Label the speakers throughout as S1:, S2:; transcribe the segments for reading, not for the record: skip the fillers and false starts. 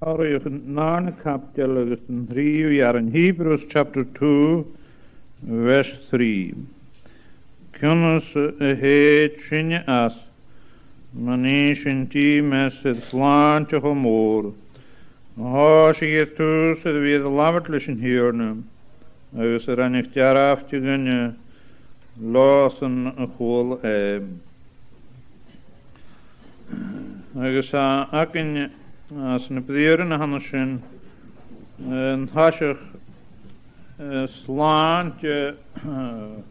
S1: Ariach nárna capteal agus an thríú ar in Hebrews chapter 2 verse 3. Cynnas a héad sinne as maní sin tí mes sydd sláinte go mór. Há sé gur tús a bhíad a labhart leis an hiorna agus a rannig dearafte gunne lásan a chóil agus a acin as na bdíoran a hana sin an thaisech sláinte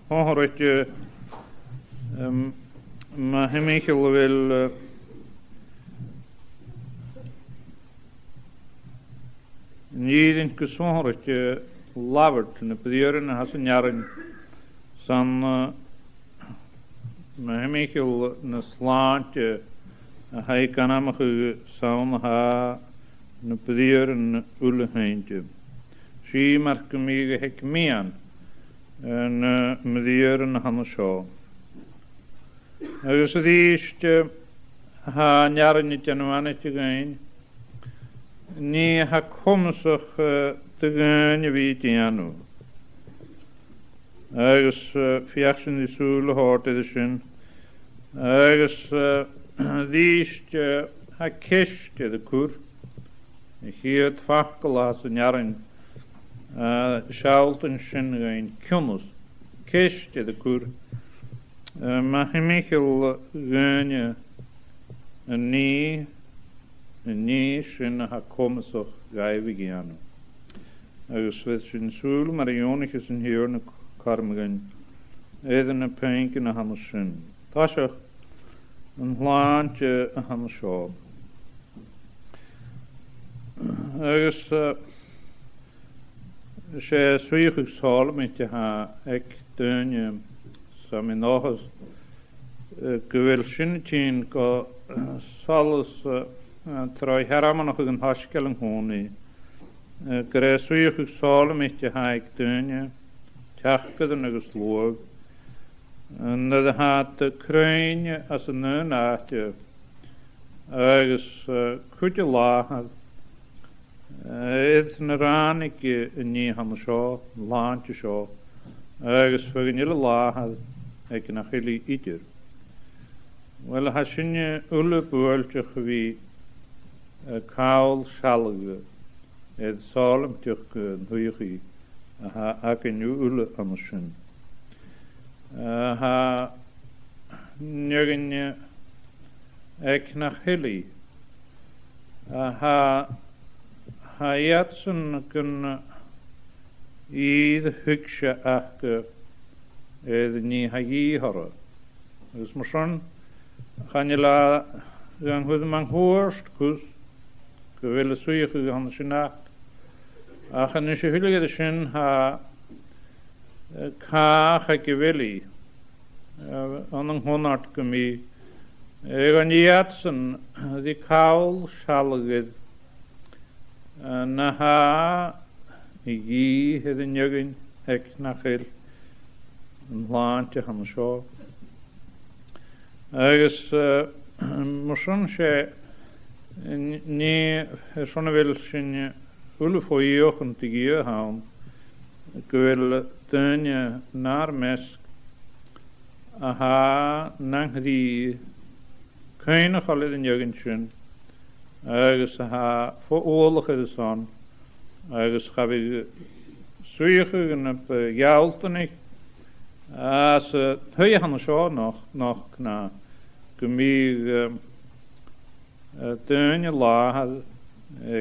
S1: hóthraite ma himmichel bhfuil nídint go sóthraite labhart na bdíoran a has an nearan san ma himmichel na sláinte a haig gan amachu saun ha na bdíoran ule heintje. Sí mar go míige hec mian na bdíoran hana seo. Agus a dhíiste ha nearan i teanhainite gain, ní ha comsach de gain a bhí teanú. Agus fiachsin i súla háirte de sin, agus dhíiste ha ceiste de cúr, i chiad fachgal as an nearan sealtan sin gain cynnas, ceiste de cúr, ma himmichel gönne en ní sin ha comsach gaibh giannu. Agus fydd sin súl mar ionic is an hior na carmagan éidir na peinc na hana sin. Táiseach an hláinte a hana seo. Agus sé suíochuh sálamite ha ag duine sa mi náchas go bhfuil sin tín go salas troi heramanach an hascail an hónaí go raibh suíochuh sálamite ha ag duine teachcadan agus luag na de hat cruine as an nunáte agus chuide láthad is na ránig ní hana seo, láinte seo, agus fagin ile láthad ag na chilí idir. Well ha sinne ule buailteach bhí cáil sealaga éad sálamteach an thuochaí a acin ule an sin. Ha neginne ag na chilí ha iadsan gun iad hugse ach éad ní ha dhíthara. Agus mar sin channe le an chud man thuirst cús go bhfuil a suíocha go hana sin nacht. A channe sé thuiligad sin ha cach ag bhilí an honart go mí ag an iadsan dí cáil sealagad na ha i dhí head an neogin ag na chil an hláinte hana seo. Agus mar sin sé ní sonna bhfuil sin ula fóíochant i gí hán go bhfuil duine nár measc a ha nanghrí céine choilid an neogin sin agus a ha fóolach is an agus chabhí suíocha gan ap gealtanig as thuige hana seo nach ná go mí duine láthad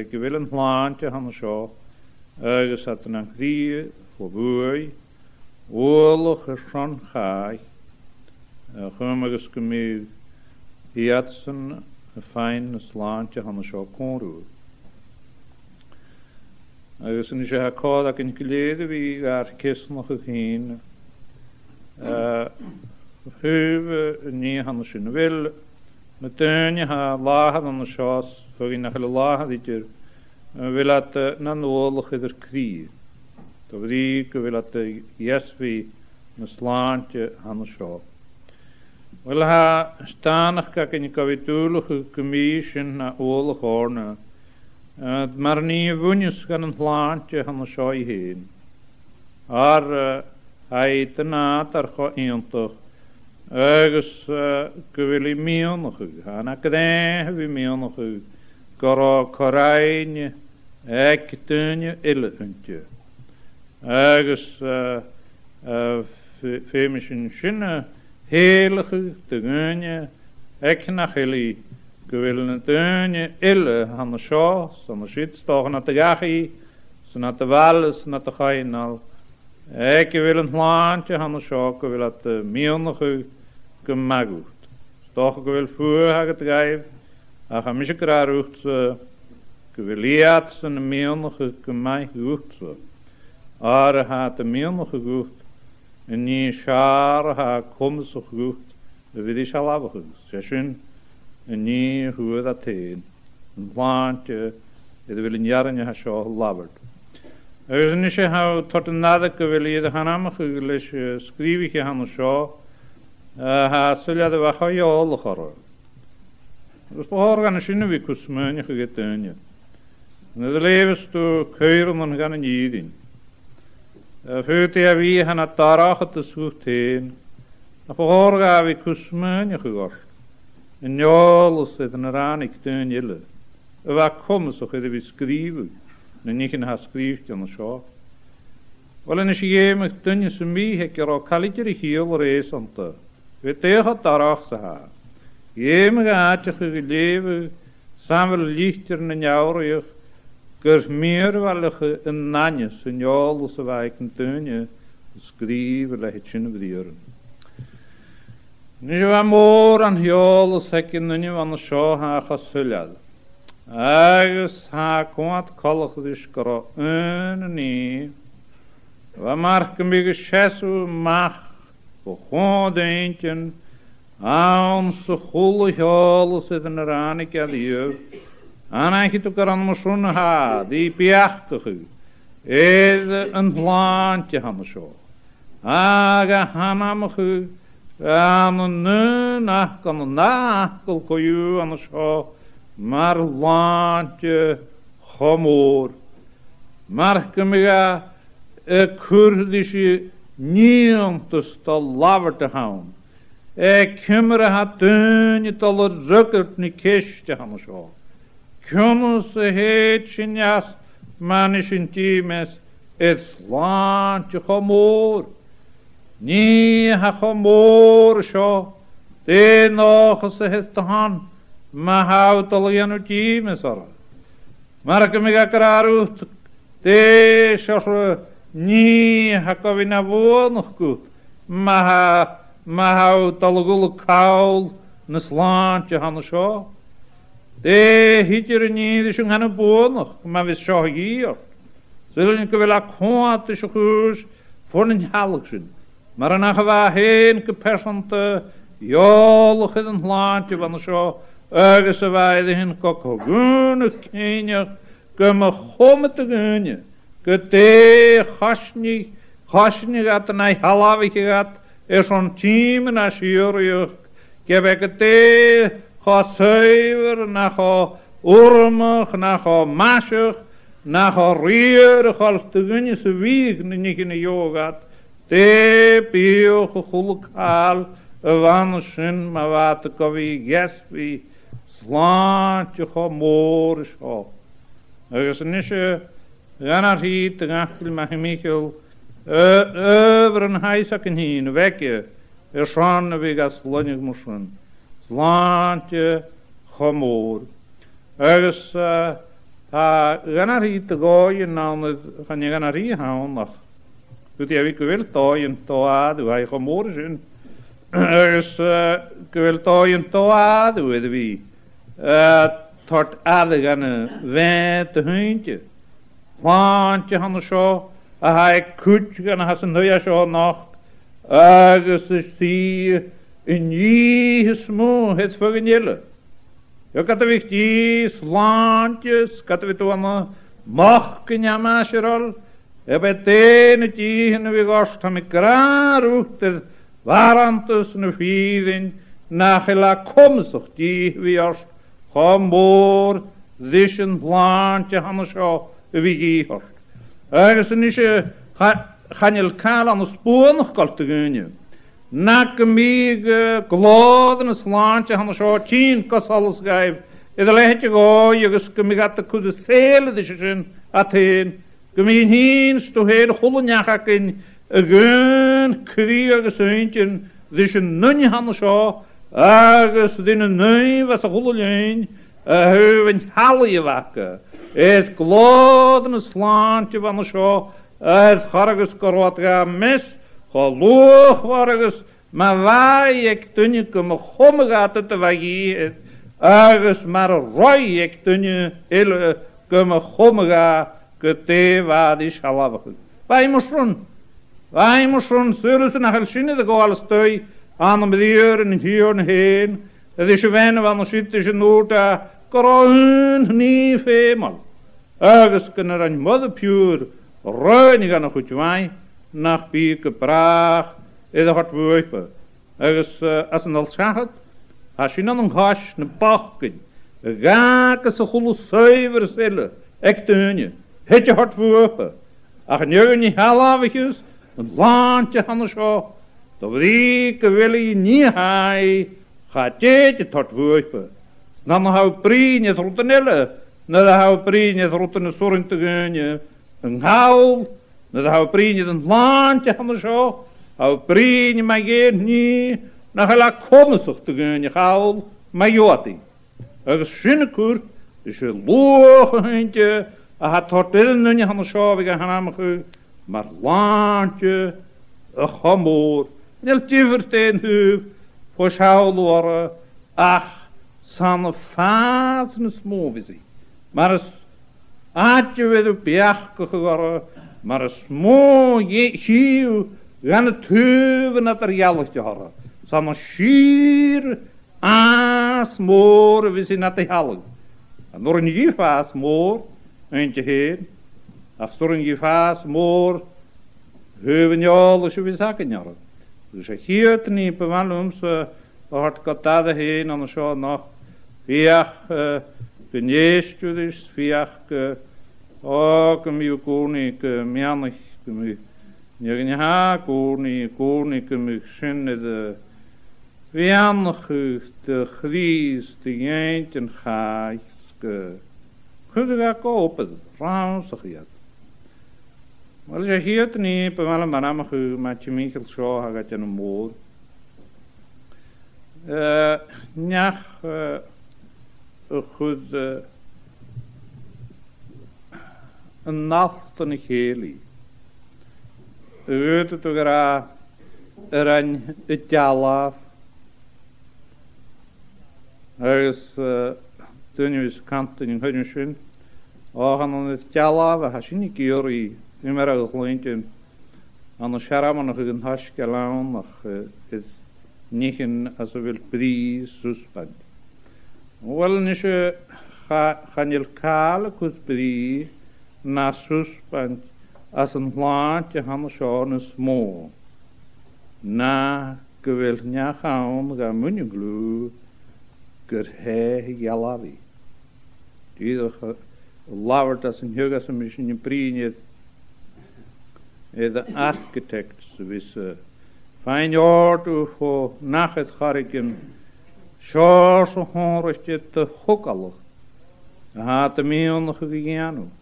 S1: go bhfuil an hláinte hana seo agus at an chrí fó bhuaí óolach ar san cháid chum agus go mí iadsan a féin na sláinte hana seo cónrú. Agus in sé ha cád ac in giléad a bhí ar cisnach a chéin thuh ní hana sin bhfuil na duine ha láthad an na seás fagin nach le láthad idir bhfuil at na nóolach idir crí. Tá bhrí go bhfuil at iasbhí na sláinte hana seo. Well ha stánach ga cyn gofid dúlach y gymí sin na ôl y chorna Maar nie woens gaan een laantje gaan shooi heen. Hij te nater geëintig. Ergens wil hij menig. En ik denk wie menig. Koraine. Ik teunje ille untje. Ergens femischen schinne. Heilige te gunje. Ik nach jullie. Ik wil een teunje ille aan de show. Zo'n shit toch naar de gachi. Zo naar de wal. Zo naar de gainal. Ik wil een laantje aan de show. Ik wil het menig gemaakt. Toch ik wil voorhagen te geven. Ik ga mij graag roept. Ik wil liat zijn menig gemaakt. Gaat de menig goed. En niet schaar gaat komen zo goed. Dat weet ik al af. Zesjen. En niet hoe dat heen. Een laantje. Dat wil een jaar en je zo labert. Er is niet zo tot een nadeke wil je de gaan aanmaken. Schrijf ik je aan de show. Zullen de wacht je al horen. Dus we horen als je nu weer kusmeunje gegeteunje. En de levens toe keuren dan gaan een jidin. Voordat je wie gaan het daar te zoekt heen. En we horen wie kusmeunje gegost. En jol zit een raan ik teun jille. En waar komen ze weer schrijven. En niet in haar schrijft aan de show. Wel en als je je met teunje ze mee heb je ook kalletje heel reis aan te. We tegen daar achter haar. Je me gaat je geleven, samen lichter en jouw Kers meer wel een nanjes, een jol ze wijken teunje, schrijven leg het schöne brieren. Nu wat more aan jol zekken nu van de show haar gesullad. Ergens haar kwart kallig dus kro en nee. We marken bij geschessu mag. Begon eentje, aan ze goelig alles in een ranik aan die jeugd. En hij gaat ook aan de schoen ha, die piachtige. Een laantje aan de show. Aga hanamige, aan een nakel koeien aan de show. Maar laantje, gomoor. Marken me ga, Koerdische niemand te laver te houden. Ik kummer had teunje te rukkert niet kistje gaan zo. Kummer ze heetje jas, man is in teames, het slaantje gemoor. Nie ha gemoor zo. De nog ze het te han, maar houdt al in teames er. Maar ik me ga kraar uit, de zo. Nee, ik kan weer naar woord nog goed. Maar houdt al een kaul, een slaantje aan de show. De hitter niet, dus gaan een boord nog. Maar we zo hier. Zullen ik wel akkoord is goed voor een halksen. Maar dan gaan we heen gepersonte, jolig in een slaantje van de show. Ergens wij de hin kokko. Gunne kenje, kunnen komen te gunje. Kete gasni gaat en hij halawig gaat is zo'n team als hier ik kete gaat zuiver naar ormig naar masig naar rierig als te gunje ze wieg niet in de yoga te pio gevoelig haal wansen maar wat kowie ges wie slaantje gemoor zo er is niet Ganar hier te gachtel mag Michael over een huisakken heen wekje. Schaan we gas lonig moesten. Slaantje gemoor. Ergens ganar hier te gooien dan gaan je ganar hier houden nog. Doet je wie wil tooien toa doe hij gemoor zijn. Ergens wil tooien toa doe je wie. Tot alle gaan wet de huntje. Laantje aan de show, hij kutje en hij zijn nieuwe show nog. Ergens is die in je smoe het vergenjelle. Je kan het die slaantjes, kan het wel mochten ja maasjerol. Je bent het en we gast hem graag roept waaran tussen vieren. Nachela kom zich die wie als gemoor This een laantje hannes zo wie gehoord. Ergens is je gaan je elkaar aan de spoor nog kalt te gaan. Nak mij geladen een laantje hannes zo 10 kas alles geef. En dan leg je go, je gaat gaat de kude zelen dus in Athene. Gemeen heen sto heel goede njagak in een kriege gezeentje. Dus een nunje hannes zo. Ergens in een nunje was een goede lijn. Een halje wakken. Het geladen een slaantje van de show. Het gargus karot gaan mes. Geloog wargus. Maar waar ik toen je kom gomme gaat het wagie. Ergens maar rooi ik toen je hele kom gomme gaat. Kete waar die schalabig. Wij moesten zullen ze naar Helsinki de goal stui. Aan de deuren hier en heen. Het is een weinig van de Zwitserse Noorda. Kroon niet veemal. Ergens kunnen er een modder puur. Ruinig aan een goed waai. Nach pieke praag. En dat gaat worpen. Ergens als een al zegt. Als je dan een hash, een pakken. Gaken ze goede zuiver stellen. Ik teun je. Het je hart worpen. Als een jongen niet halafjes. Een laantje aan de show. Dat rieken wil je niet haai. Gaat je het hart worpen. Dan hou prien het rotenelle. Dan hou prien het rotene zorg te gaan. Een haal. Dan hou prien het een laantje aan de show. Hou prien maar geen niet. Dan ga je komen zich te gaan. Je haal maar jotie. Er is zinnekoer. Dus je loge hondje. Had hart in aan de show. We gaan hem maar laantje. Een gamoor. Nel tjivert huuf. Voor schaal worden. Ach. Sanne fasen smovisie. Maar es aatje weer op jachtke geworden. Maar es mo hiel gaan het heuven dat er jalletje hadden. Sanne schier aasmoren we zien dat de hallen. En door een jifaasmoor eentje heen. Als door een jifaasmoor heuven jalletje we zaken jaren. Dus ik hier het niet bewandelen ze hard katade heen en zo nog. Viach geneestjes, viach ook een koning, mianig, ja koning, misschien de vianig, de gries, de eentje gaaske. Kun je gaan kopen, ranzig je. Maar als je hier het niet, maar maar met je Michel zo gaat je een moor. Njach, goed, een nacht en een geli. Weet het toch graag, er een tjalaf. Er is, toen je is kant in Hudgenschen, ook aan het tjalaf, als je niet kiori, niet meer een kleintje, aan de scharam nog een hasje lang, nog is niet als wil prijs, suspend. Wel niet gaan je kale kuspri na suspend als een laantje gaan zo'n smoor. Na gewil niet gaan munje glu ker he jalavi. Die lavert als een hugas een beetje priet. De architect wist fijn jaar toe voor nacht het gariken. Zo hoor je te hokkelig. Had de meon nog gegaan.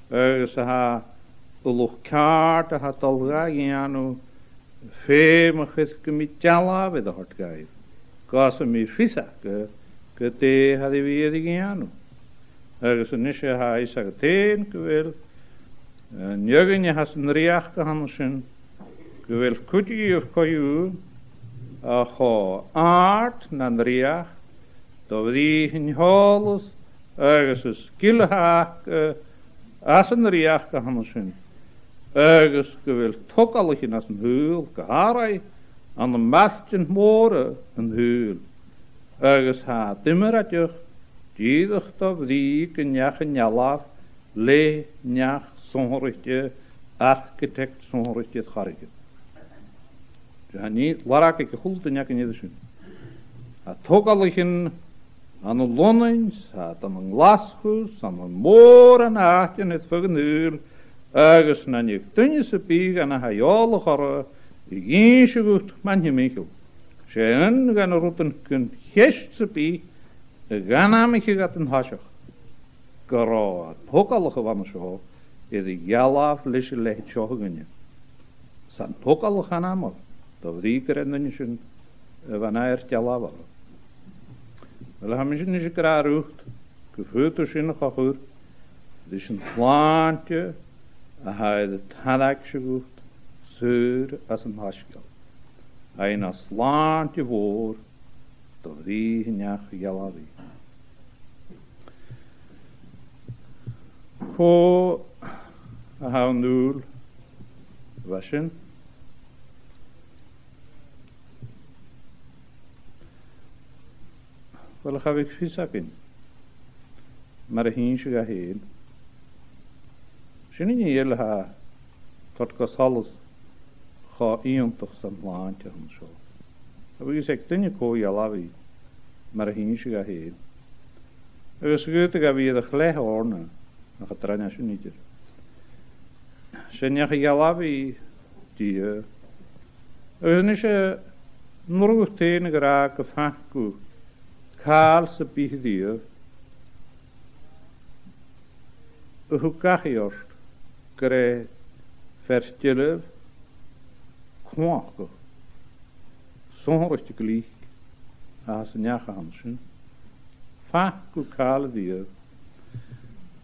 S1: Ze had de luchtkaart, had al gegaan. Veel met gemitjala bij de hart gegeven. Kaas me visa, que had weer gegaan. Ze nisje hij zegt teen, gewel. Njuggen je has een reach gehansen. Gewel kutje of koju. Aard naar riach, dat die in alles ergens een skilhaak als een riach gaan zijn. Ergens gewil tokkallig als een huil, geharai aan de mastje moren een huil. Ergens ha timmeratje, die dacht dat die kan jagen jalaf, le njach zonrichtje, architect zonrichtje het garretje. Ja, niet, waar ik goed en jak niet zien. Het ook al een An een lonnings, had aan een glasgoes, aan een moor en achtje het vergenuur, ergens na je tunjese pieg en een jolle gorre, geen zo goed manje michel. Zijn gaan roeten kun gestse pieg, gaan nametje gaat een hasjach. Geraad, ook alle gewannen zo, is de jalaaf lisje lecht zo gegunje. Zijn ook alle gaan namelijk, dat rieker en dan je zijn, wanneer het jalaaf was. Wel hebben ze niet graag roept, gevoerd is in de gachur. Het is een plantje, en hij het handakje roept, zuur als een haschkel. Hij een als plantje voor, dat die njach jalavi. Voor een doel, waschen. Wel ga ik visakken, maar hinsje ga heen. Zijn niet heel ha, tot kas alles ga toch zijn plantje en zo. Heb ik gezegd, dan je kooi jalavi, maar hinsje ga heen. Dus goed, ga weer de gelijk ordenen, dan gaat er niet niet. Zijn je jalavi die, is je nog tegen geraken van Kaalse biegdier. Hoe kachjorst krijg verstellen kwaakke. Zo'n rustig licht als een jachthansen. Vaak kale dier.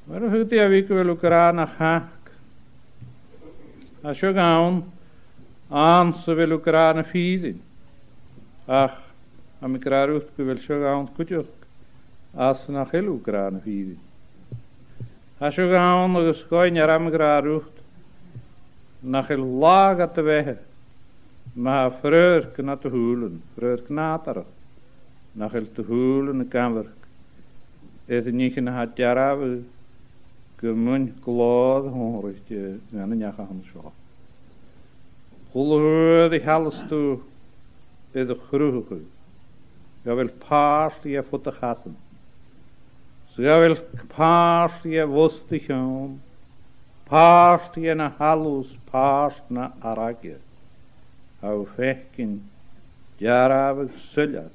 S1: Maar hoe die week wil ook aan haak. Als je gaan aan ze wil ook aan fieden. Ach. Am ik raar uit, ik wil zo gaan kutje, als naar heel Oekraïne vieren. Als je gaan nog eens gooien, ja, am ik raar uit, naar heel laag te weg, maar vroeger naar te hoelen, vroeger knater, naar heel te hoelen kan werk. Het is niet een het jaar af, gemun kloot, hongerig, gaan een jaar gaan zo. Hoe die alles toe, is de groege. Jag vill parsliga fotografen. Så jag vill parsliga vostikon. Parsliga na halus parsna aragje. Hou fekken jaravig suljas.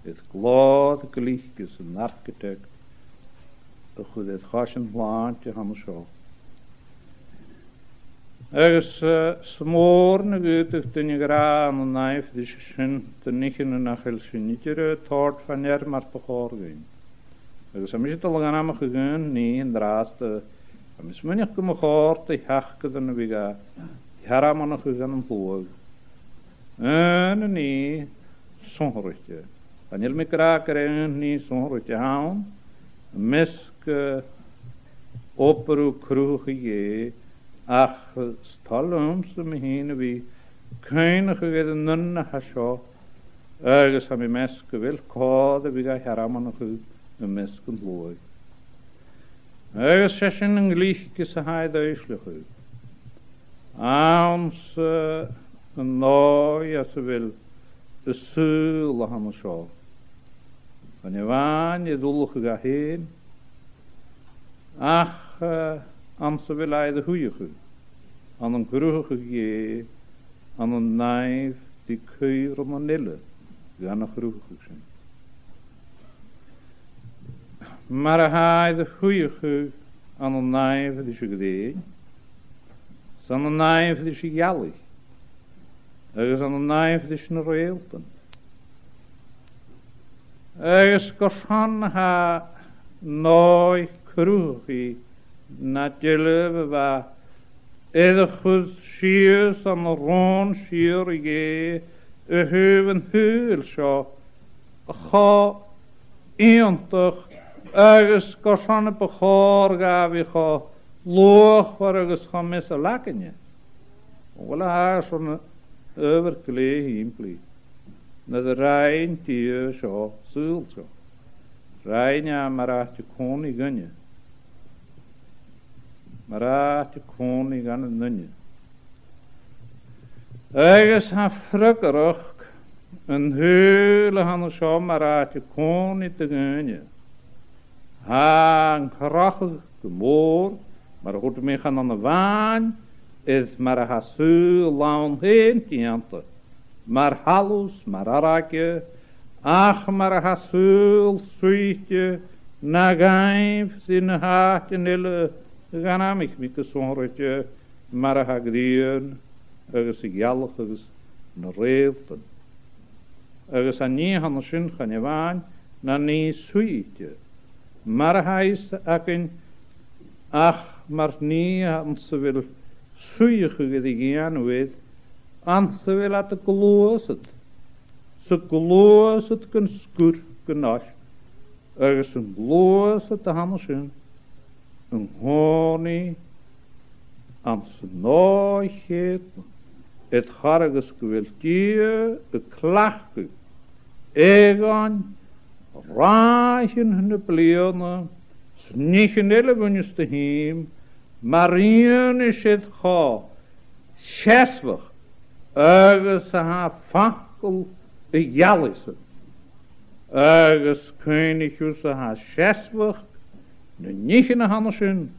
S1: Het glad gelichtjes een architect. Toch goed het gaschen plantje gaan we zo. Ergens smoren uit toen je graan en naif dus schön te nichen nach heel schönitje tort van jaar maar te horen. Ergens heb je het al gaan gegaan nee in de raaste. Mis men niet komen hoort die hakken dan weer. Jara man nog gegaan om voor. Nee sonrotje. Wanneer me kraken nee sonrotje houden. Misk operu kroegje. Ach, stalum som heen wie keinige weer nunne hasho. Ergens heb je meske wil kode wie ga heraman nog een meske boy. Ergens session een glichtje se hij duiselijk uit. Aans een nooi als ze wil de zule gaan zo. Wanneer waan je doelge ga heen. Ach, aan ze wil hij de goeie goed. Aan een groege gee, aan een naif die keur om een nille. Die aan een groege zijn. Maar hij de goeie goed aan een naif die ze gedee. Aan een naif die ze jallig. Is aan een naif die ze reelten. Is koshan ha nooi groege. Natuurlijk waar ieder goed schiers aan de rond schier je een heel zo. Ga eentog ergens kan op een goor gaan we gaan loog waar ergens gaan missen lakken je. Wel haar zo'n overklee himplie. Naar de Rijn die zo zult zo. Rijn ja maar als je koning gunje. Maar je koning aan het nunje. Ergens ha frukkerig Een hele han zo maar uit je kon niet te gunje. Een krachtig gemoor, maar goed mee gaan aan de waan, is maar een zo lang heen tiente. Maar halus, maar arakje, ach maar een zo suitje, nagaif zin haat en hele gaan ik met een zonretje, maar een grien, ergens jallig, ergens een reelten. Ergens aan nie han schön gaan je waan, na nie suitje. Maar hij is akken, ach, maar nie han ze wil suige die gaan weet, aan ze wil at kloos het. Ze kloos het kan skur genas. Ergens een kloos het te han schön. Een honie, aan ze nooit het garges kweltje, het klachtje. Egan, rachen hun pleone, snichen elevunjes te hem, marien is het ga, scheswig, ergens ha fakkel jalisse, ergens königjes ha scheswig, de nichen hansen,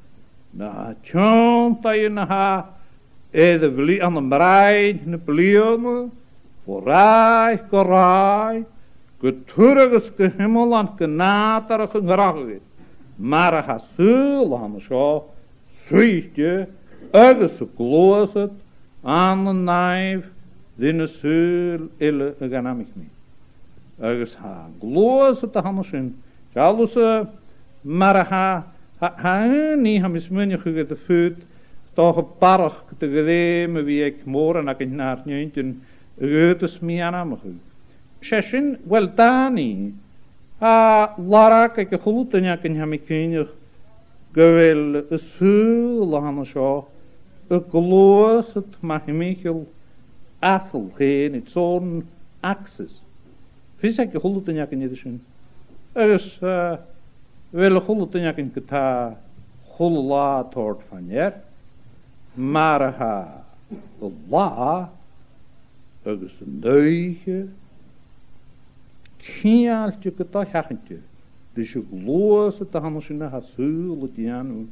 S1: na tjonta in ha, de vlie aan de breid, ne pleone, vooruit, korai, geturges gehimmel aan genaterig gegraagd. Maar hij zul aan zo, suitje, ergens gekloosd, aan de nijf, die ne zul ille ganamik mee. Ergens ha gloosd aan zijn, jalus, maar ha niet ha mismunje gegeten voet, toch een park te gedemen wie ik morgen ik naar het nieuwtje Rötes mianamach. Sheshin weltani. Larak ik gelooten ja kan hem kindje gewel sul han zo. Ik geloof het mag Michel asel geen het zo'n access. Vis ik gelooten ja kan je dus. Dus wel gelooten ja kan kta hulla tort van jer. Maar ha la ergens een neugje, kiaaltje ketachachentje, dus je gloos het aan zijn hasul het janu,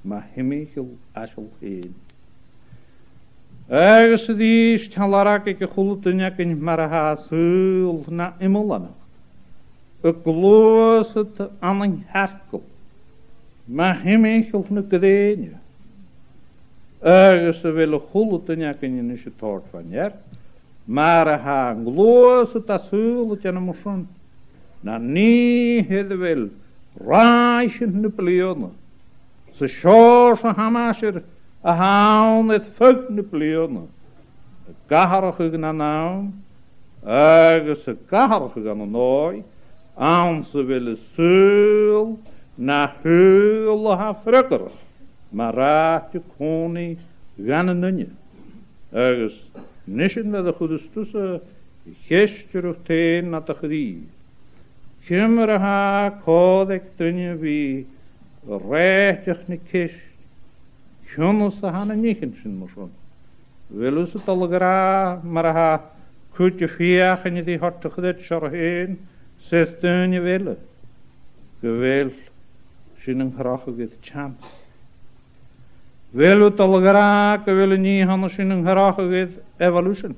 S1: maar hemechel asel heen. Ergens die is halarak ik goed en jakken maar hasul na imolana. Ik gloos het aan een herkel, maar hemechel ne kedeenje. Ergens willen goed en jakken in is het hoort van jer. Maar ha gloos het asul tjana motion. Na nie het wel reichen Napoleone. Ze shorse hamasher a haun het fuck Napoleone. Kaharige na naam. Ergens a kaharige na nooi. Aan ze willen sul na hul ha frukker. Maar raadje koning gaan een nunje. Ergens Nischen met de goede stussen, gestje of teen naar de grie. Kimmer ha kodek dunje wie, rechtig ne kist. Kunnen ze ha ne nichtjen moesten. Willen ze het al graag, maar ha kutje vier en je die hartig dit schar heen, zet dunje willen. Geweld, zijn een graag het chance. Wil het al graag, willen niet anders in een graag evolution.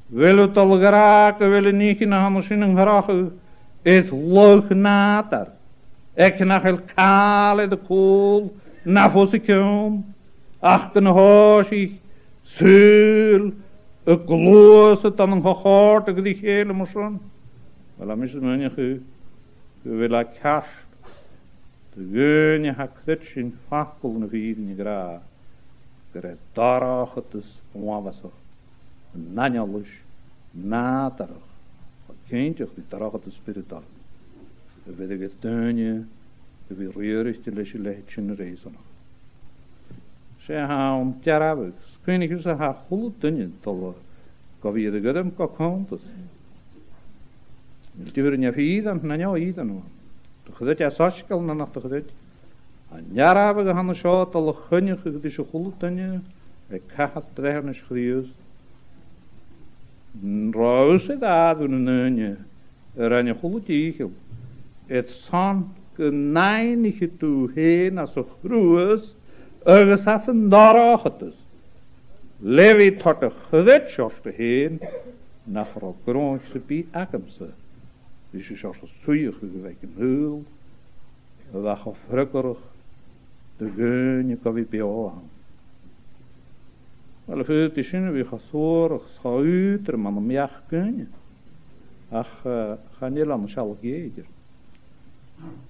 S1: Wil het al graag, willen niet in anders in een graag is lognater. Ik naar el kale de kool, na vosikon, achter een hoosje, zeul, een gloos het aan een gehoord, die hele moesten. Wel, dan is het me niet goed. Je wil ik kast. De geunje ha krutsch in fakkel na vier in je gra. Gere darach het is onwasig. Nanjalush, natarach. Wat kindje, die darach het is spiritual. We willen het deunje, we willen reurig te lesje leidje in de reizen nog. Ze ha om tjarabik. Skwenig is ha goed deunje, tolle. Kavier de gedem kakontes. Wilt u weer in je vieren, nanjau ieden hoor. De gedet ja saschkel na nacht de gedet. An jara hebben gegaan zo alle gunje gedische goede tanje. Ik ga het treffen is serieus. Raus het aarde neunje, een goede tiegel. Het zon geneinige toe heen als een groes, ergens als een daragetes. Levi tot de gedetjoste heen, naar een grondse pie akemse. Dus je zoals een suige geweken heul, wat gefrukkerig, de geunje kan weer bij jou aan. Wel, het is in weer gezorgd, schuiter, man om jacht kunnen. Ach, ga niet laten zelf jeger.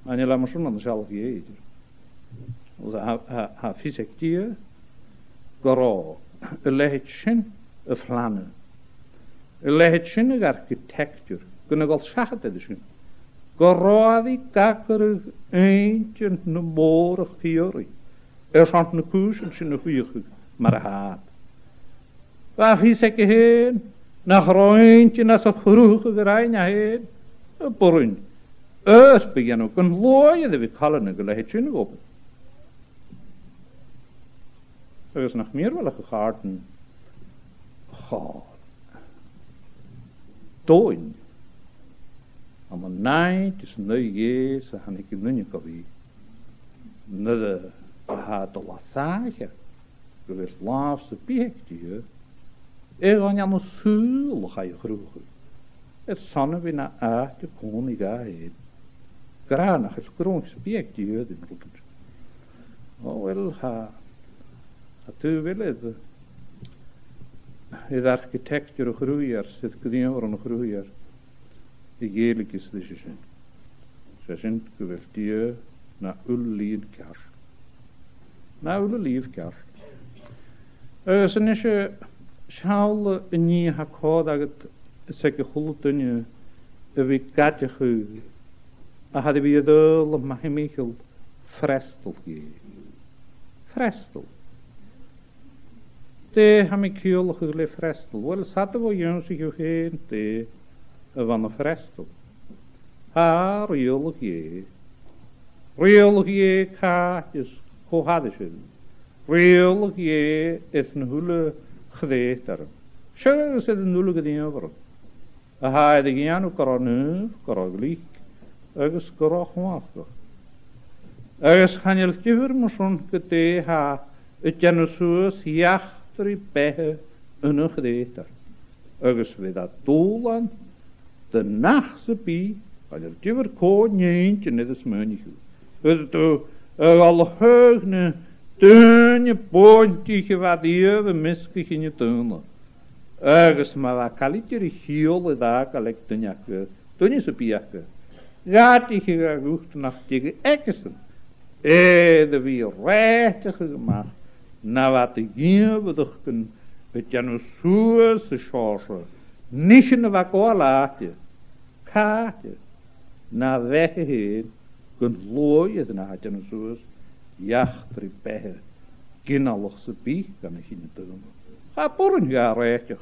S1: En niet laten zo'n zelf jeger. Dus ha fysiek garo, leidschen, een flannen. Leidschen een architectuur, kunnen al zeggen dat is. Garo die kakkerig eentje een borig theorie. Zijn een koers en zijn een goeie, maar haat. Waar fysiek heen? Nach rointje, naar zo'n vroege gerein heen. Een porun. Eerst begin ook een looie, dat we kallen een geleidje op. Er is nog meer wel gegaarden. Gaar. Toon. Aan mijn naait is een nieuw jees, en ik een nieuw kawie. De lassage. Geweest laatste piekje. Ik ga aan een zuul ga je groeien. Het zonne weer naar uit de koning heen. Graag is grondse piekje in roepen. Oh wel, tu wil het architectuur groeiers, het knieën groeier. De eerlijk is de zin. Ze zijn gewerkt naar uw lief kerst. Naar uw lief kerst. Ze is je schaal niet gehad dat het zeker goed is. We katje ge. Hadden we de mag je Michel frestel geven. Frestel. De heb ik heel geleefd frestel. Wel zaten we jongens geen te van een frestel. Ha reologie. Reologie kaartjes. Hoe hadden ze? Reologie is een hele geweester. Zo is het een hele gedaan. Ha de giano koronu koroglik. Ergens korogmaster. Ergens gaan je liever misschien kete ha het janosus jachtri pehe een geweester. Ergens we dat doelen de nachtse pie. Ga je liever koon jeentje net als menig. Het al heugne Teunje poontje wat hier we miskig in je tunnen. Ergens maar wat kalitje de hiele daar kalek te jakken. Toen is op jakken. Gaat die geroegd naar tegen ekkersen. De weer rechtig gemaakt. Na wat de gierbeduchten. Het janu soerse schorsen. Niet in de wakolaatje. Kaartje. Na weggeheen. Kunt looien naar het janu soers. Jachtri pehe. Kinalligse pie kan ik niet doen. Ga voor een jaar rechtje.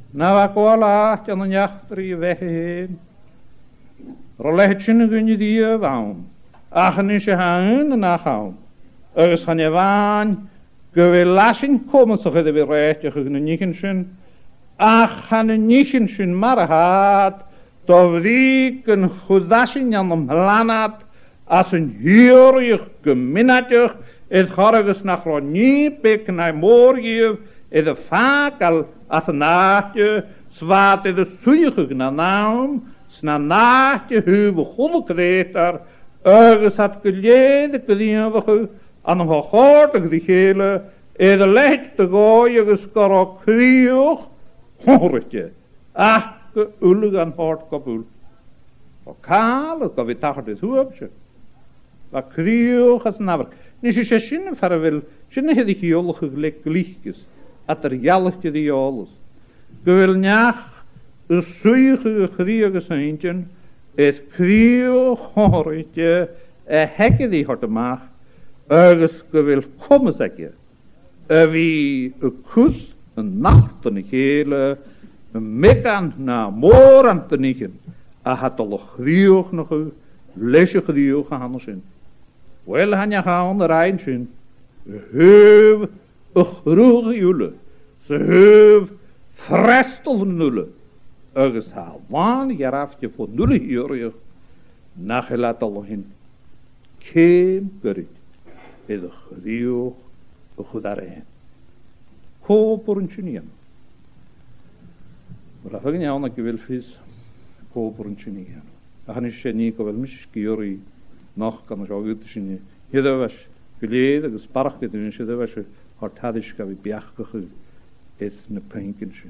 S1: Nou, ik wel acht aan een jachtri wegheen. Rolletje kun je die waan. Ach, en is je gaan en nagaan. Ergens gaan je waan. Kun lassen komen, zo gaat er weer rechtje genoegen. Ach, gaan een nichtjen maar haat. Toch die een goed lassen aan hem lanat. Als een huurig geminnatje, het garges nach Ronnie pek naar morgen, het de vaak al als een nachtje, zwaat het de suige naam, sna nachtje huwe goddekreter, ergens had geleden gedienwege, aan een gehoordig die gele, het de lichte gooien geskorok krieg, hoortje, ach, geullig aan hoort kapoel. Kale, kan we tacht het hoopje. Wat krieg als naver. Dus je zin farvel, zin heb ik jolle gelijk lichtjes, at er jalletje die jolles. Je wil njach, een suige krieg eentje, het krieg hoortje, hekke die horte mag, ergens je wil komen zeggen. Wie een kus, een nacht en een gele, een mekan na moor aan te nigen, had al een krieg nog een lesje krieg gehandeld zijn. Wel han je gaan de rijntje. Heuv een grote jule. Ze heuv frestel nulle. Agus ha waan jaraftje voor nulle hier. Nagelat al hin. Keem gerit. Ede gedioog. Goed daarheen. Koperntje maar dat vind je aan dat je wil vis. Koperntje niet. Dat gaan je niet wel misschien nog kan je ook uit zien. Hier dat was geleden gesparkt dus dat was hard hadisch kan we bijachtig is een pinkentje.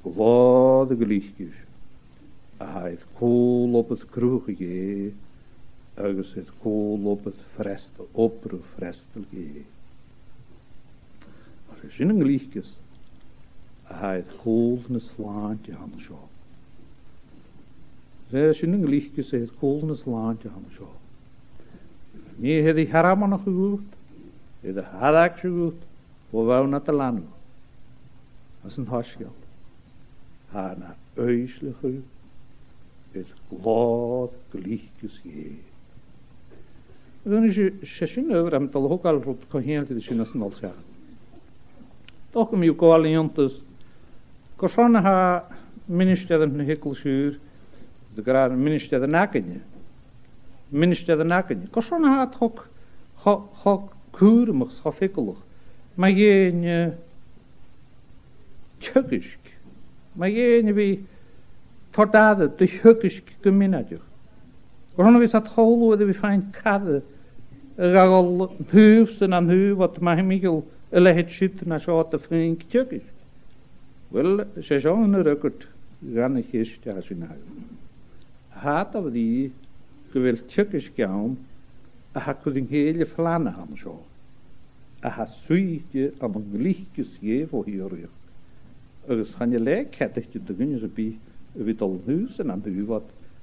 S1: Wat de gelichtjes. Hij het kool op het kroegje. Ergens het kool op het frestel, op het frestelje. Als je zin in gelichtjes. Hij het kool in het slaantje aan de show. Zij zin in gelichtjes, hij het kool in het slaantje aan de show. Nee, hij die harama nog gehoord. Hij de hadak gehoord. We wou naar te landen. Dat is een harsgeld. Haar naar uitslige. Het glad gelichtjes je. Dan is je session over, en het al ook al rot geheel te zien als een al zeggen. Toch kom je ook al in dus. Korsan ha minister de hekkelsuur, de graad minister de nakenje. Minister de nakenje. Korsan ha het ook kuurmig, schafikkelig. Maar je tjukisk. Maar je wie tordade de tjukisk geminadje. Waarom is dat gehoord dat we fijn kadden? Al huursen aan huur wat maar Michel het zitten naar zo te flink tjukisk. Wel, ze zouden record gaan ik gisteren als je nou. Had dat die gewild tjukisk gaan, had ik hele vlanen aan zo. Had zoietje aan een lichtjes geven hier. Dus gaan je lijken dat je de gunje zo bij weet al huursen aan huur wat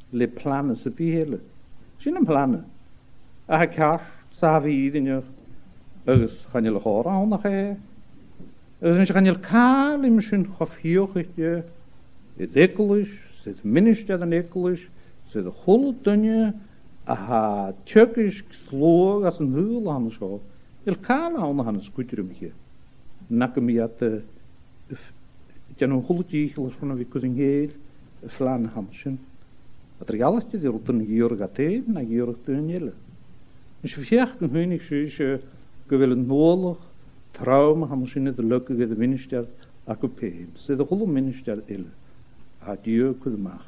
S1: le plannen ze behelen. Zijn een plannen. Ik ga savi in je. Dus gaan je horen aan nog hè. Dus gaan je kaal misschien gefiochtje. Het ekelisch, het minister dan ekelisch, het de goldenje. Aha, tjukisch sloog als een huil aan zo. Je kaal aan een scootjerumje. Nakken me at je een goltje gelijk van een week heel slaan hamschen. Het realiste die rotten hier gaat heen, naar hier te jellen. Dus je vraagt een weinig zoals gewillen nodig, trauma, hamschen de lukkige de minister accompagneert. Ze de hele minister ille. Adieu kunnen maken.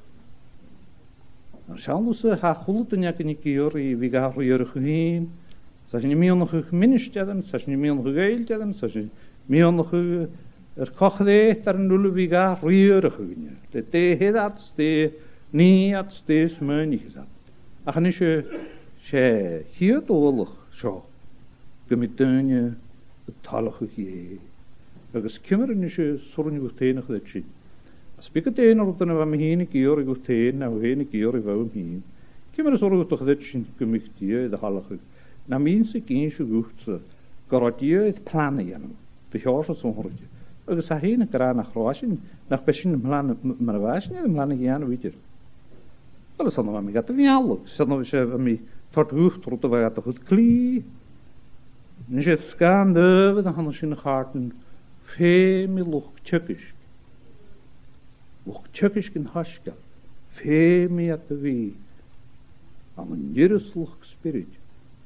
S1: Dan zal ze haar golten ja niet hier, wie gaat hier heen. Ze zijn niet meer nog minister, ze zijn niet meer nog geld, ze zijn meer nog kocht daar nullen wie gaat hier heen. De thee dat ste niet had steeds meinig gezet. Ach, niet je hier oorlog zo. Gemeteunje het talige je. Dat is kimmeren is je zorgen wordt enig dat je. Als ik het een op dan wat me heen ik hier wordt heen, nou heen ik hier wou hem heen. Kimmeren zorgen toch dat je gemicht je de halige. Na mensen eens je goed. Garant je het plannen je. De jaar zo hoort je. Dat is heen ik eraan naar Kroatië, naar verschillende plannen, maar waar is niet de plannen gaan weet je. Dat is dan nog maar gaat er niet al. Zet nog eens mee tot hoog tot waar het goed klie. En je het schaande, dan gaan ze in de gaten veel meer lucht tjukisch. Lucht tjukisch in haska. Veel meer te wee. Aan een jerusalem spirit.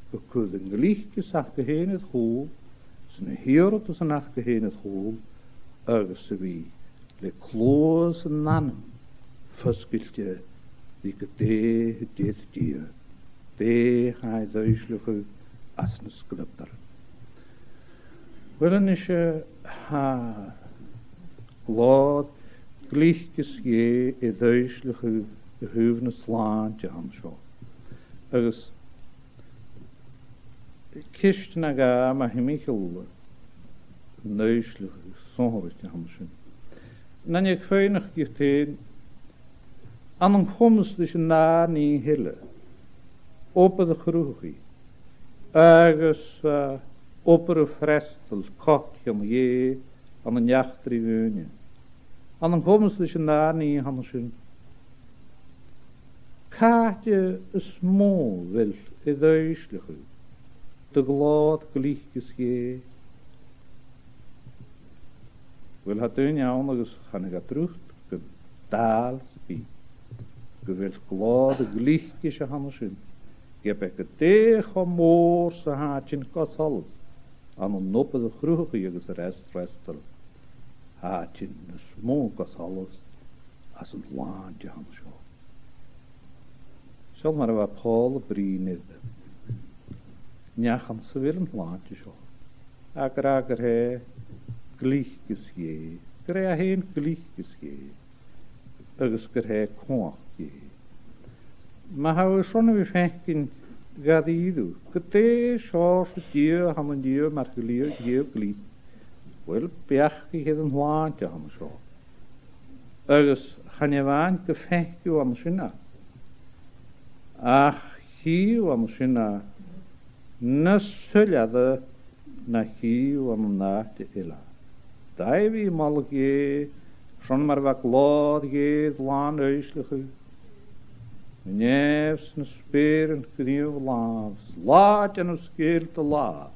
S1: We kunnen lichtjes achterheen het goal. Zijn heren tussen achterheen het goal. Ergens te wee. De kloos en nannen. Verschiltje. Die gedee dit dier. Die hij duizelig als een scripter. Willen is je glad glichtjes je in duizelig gehoevene slaantje aan zo. Er is kist naga maar Michel duizelig zongertje aan zo. Dan je weinig geteen aan een komst dus na niet hille. Open de groegie. Ergens op een frestel, kokje, je, aan een jachttribune. Aan een komst dus na niet hansen. Kaartje is mooi wel, is duizelig. De glad gelichtjes je. Wil het doen ja anders gaan ik terug daals bij. Je wilt glade glichtjes gaan zien. Je hebt het tegen moorse haatje kas alles. Aan een noppe de groege je restel. Haatje een smook kas alles. Als een landje gaan zo. Zal maar wat Paul brien ja gaan ze willen een landje zo. Akker hij glichtjes je. Krijg heen glichtjes je. Agus gur he koach maar hou schon weer fenkin gadidu kete shor dieu ham een dieu maar gelier dieu gli wel peach die het een laantje ham zo agus gaan je waan gefenk je am sinna ach hier am sinna nasulade na hier am na te ela dai malge schon maar wat laat geeft laan huislige neefs een speren knieuw laas laat en een skeel te la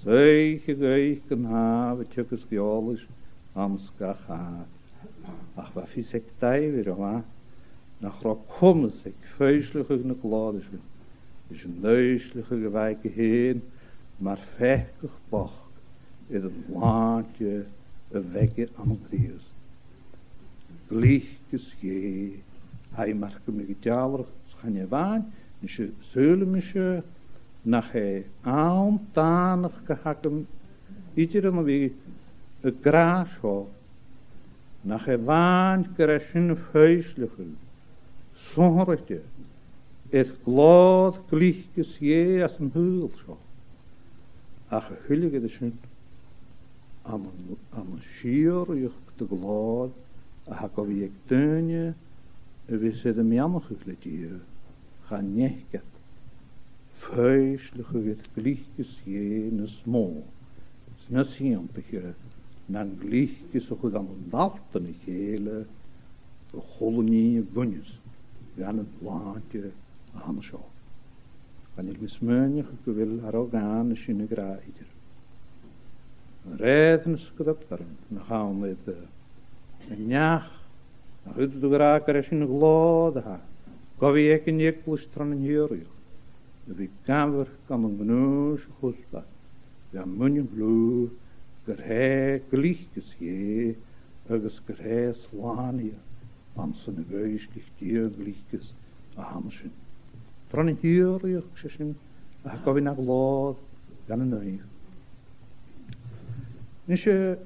S1: zij gegeiken hebben tjukjes geolisch amska gaat ach wat vies ik tij weer wa nach rok kommen ik vuislige een klaar is een neuslige gewijke heen maar vechtig bach in het laantje een wekke aan het rius lichtjes je hij mag me getjaler gaan je waan dus je zullen me je nach hij aantanig gehakken iedere dan weer een graas ho nach hij waan krijgen vuislige zorgje het glad lichtjes je als een hul zo ach hullige de schön aan een schier je te glad Hako wie ik teunje, we zitten jammer gekleed gaan niet vuistige het glichtjes jene smol. Sna simpige, nan glichtjes zo goed aan een dalten gele, golnie bunjes, gaan het laantje aan zo. Kan ik mismeunje wil haar organen in graaiter. Reden skrupt daar, dan gaan we het en ja, het de graker is in de glade ha. Kan ik in je klustran en hier. De kamer kan een genoos goedba. Ja, munje blue, gerhe glichtjes je, ergens gerhe slaan je. Aan zijn wees ligt hier glichtjes aanschen. Tran en hier je gezien, kan we naar glade, dan een neer. Dus je,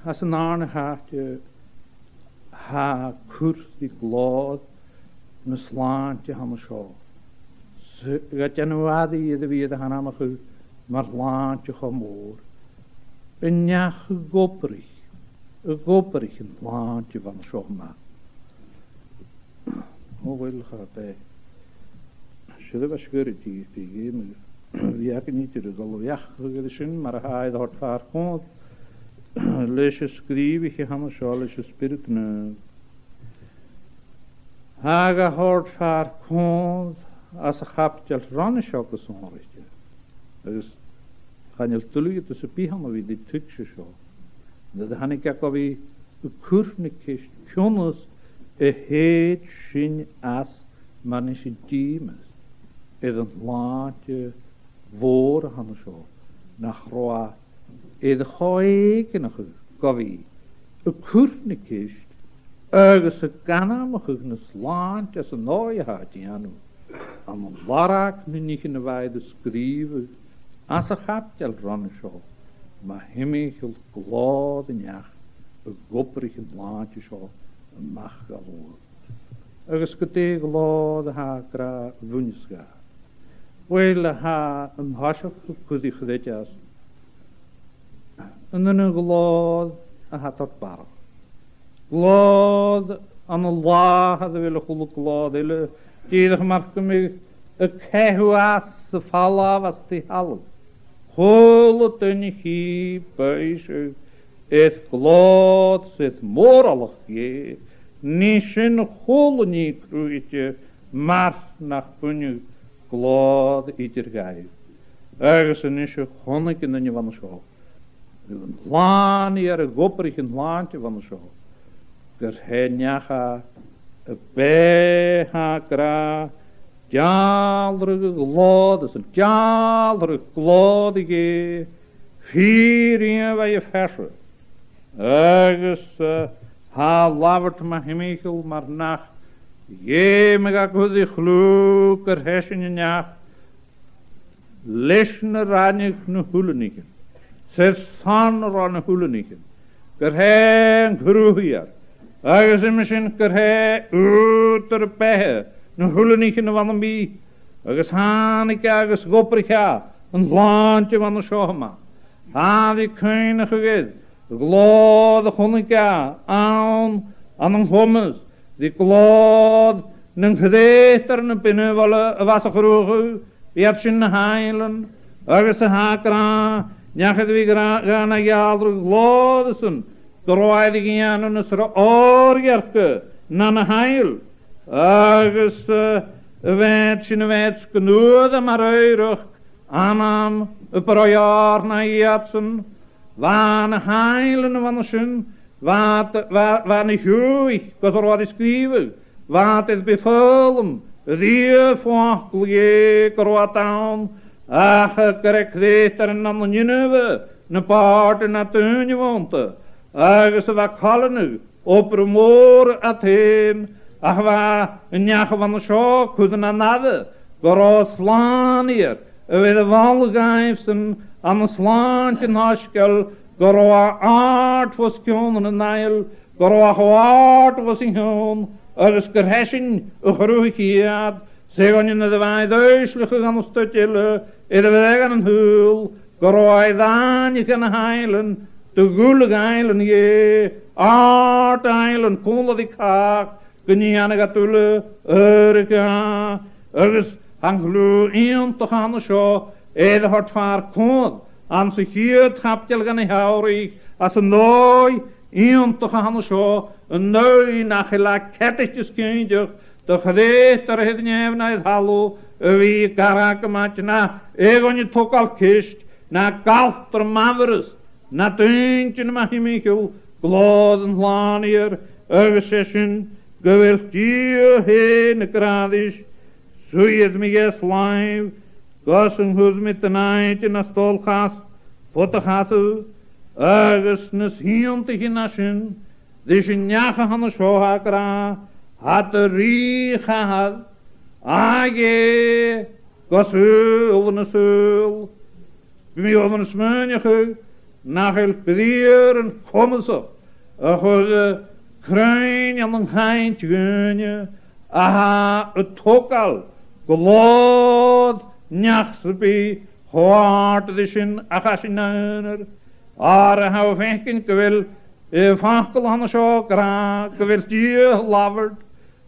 S1: als een aarde gaat je ha kurs die glad een slaantje ham zo. Gaat je nou aan die de weer gaan aan me maar slaantje gemoor. En ja gopperig een slaantje van zo maar. Hoe wil gaat bij? Zullen we scheuren die geven? Die heb je niet dus al weggezien, maar hij had vaar komt. Lees je schrijven, je gaan zo lees je spiriten. Haga hoort vaar komt, als een hapje rannen schokken zo'n richting. Dus gaan je tullen tussen pihammen wie die tukje zo. Dat han ik ook wie een kurfnikist, kunnes heet zien as maar niet in diemes. Is een laatje woorden han zo. Nach roa. De goeikenige kowie, een kurfnikist, ergens een kanamige een slaantje als een nooie had je aan een warak nu niet in de weide schrijven, als een hapje rannen zo, maar hemigel glad en jacht, een gopperig een laantje zo, een machaloor. Ergens kete glad ha woensga, wel ha een hasje kuzie gedetjas. En dan een glad en had dat bar. Glad aan een laag hadden willen goede glad willen. Ieder maakte me een kehuas vallen was die hal. Golle tennie buisje. Het glad zit moralig je. Niet een golle niet kruidje, maar naar punje glad ieder geef. Ergens een isje gonneke dan je van de school. Een laan hier, een gopperig een laantje van de zo. Ger hij njaga, beha kra, tjaalrige glod, een tjaalrige glodige, vier in waar je versen. Ergens ha lavert ma hemichel, maar nacht, je me ga goed die gloeker hersen in nacht, lesne ranig nu hulenigen. Zet san ran hulenigen. Ger hij groeier. Ergens in misschien ger hij uiter pehe. Nu hulenigen van een bie. Ergens haan ik ergens gopperig ja. Een laantje van de schoma. Ha die keine geged. De glode gonnika aan een gommes. Die glode een gedeeter en binnen was er groeien. Die had zijn heilen. Ergens de hakra. Njachet we gaan naar jaalder glodesen. Droeidig in aan een oorgerke. Na een heil. Ergens weets genoede maar eurig. Aanam een paar jaar na jatsen. Waar heilen van de zin. Waar niet goeie. Was er wat is schrijven. Wat is bevolen. Die vochtel je wat aan. Ach, ik weet er een ander nieuwe. Een paard en een tuinje woonte. Ach, ze wat kallen nu. Op een moor Atheen. Ach, waar een jager van de schook. Kunnen aan nadden. Groot slaan hier. Bij de walgeifsen. Aan een slaantje naskel. Groot aard voor skjonen en nijl. Groot aard voor singoon. Er is gerheschen. Een groeikje. Zeg je naar de weiduislige gaan stutjelen. In de weg aan een hul. Groei dan je kan heilen. De goelige heilen je. Aard heilen. Konden die kaag. Kun je aan de gatulle. Erika. Er is hanglu in te gaan de show. De hart vaar kon. Aan zich hier het gaptel gaan hourig. Als een nooi in te gaan de show. Een nooi nachelaak kettetjes kindje. De gedeeter heeft niet even naar het hallo. Wie karakamatje na. Egon je toch al kist. Na kalter maverus. Na tuintje na mahimikel. Gloden lanier. Ergesession. Geweld hier heen kradisch. Zo je het me ges live. Gossen hoes met de naantje na stolgas. Pottegassen. Ergesnes hientig in naschen. Dus je njagen han de shohakra. Had de rie gehad. Age. Gossen over een sul. Bij over een smeunje. Nachel pedieren. Komen ze. Gosse. Kruin aan een geintje gunje. Aha. Het tokal. Glod. Njachsepi. Hoort de zin. Achasinaner. Are hou venken kwel. Vankel aan de chokra. Kwel die lavert.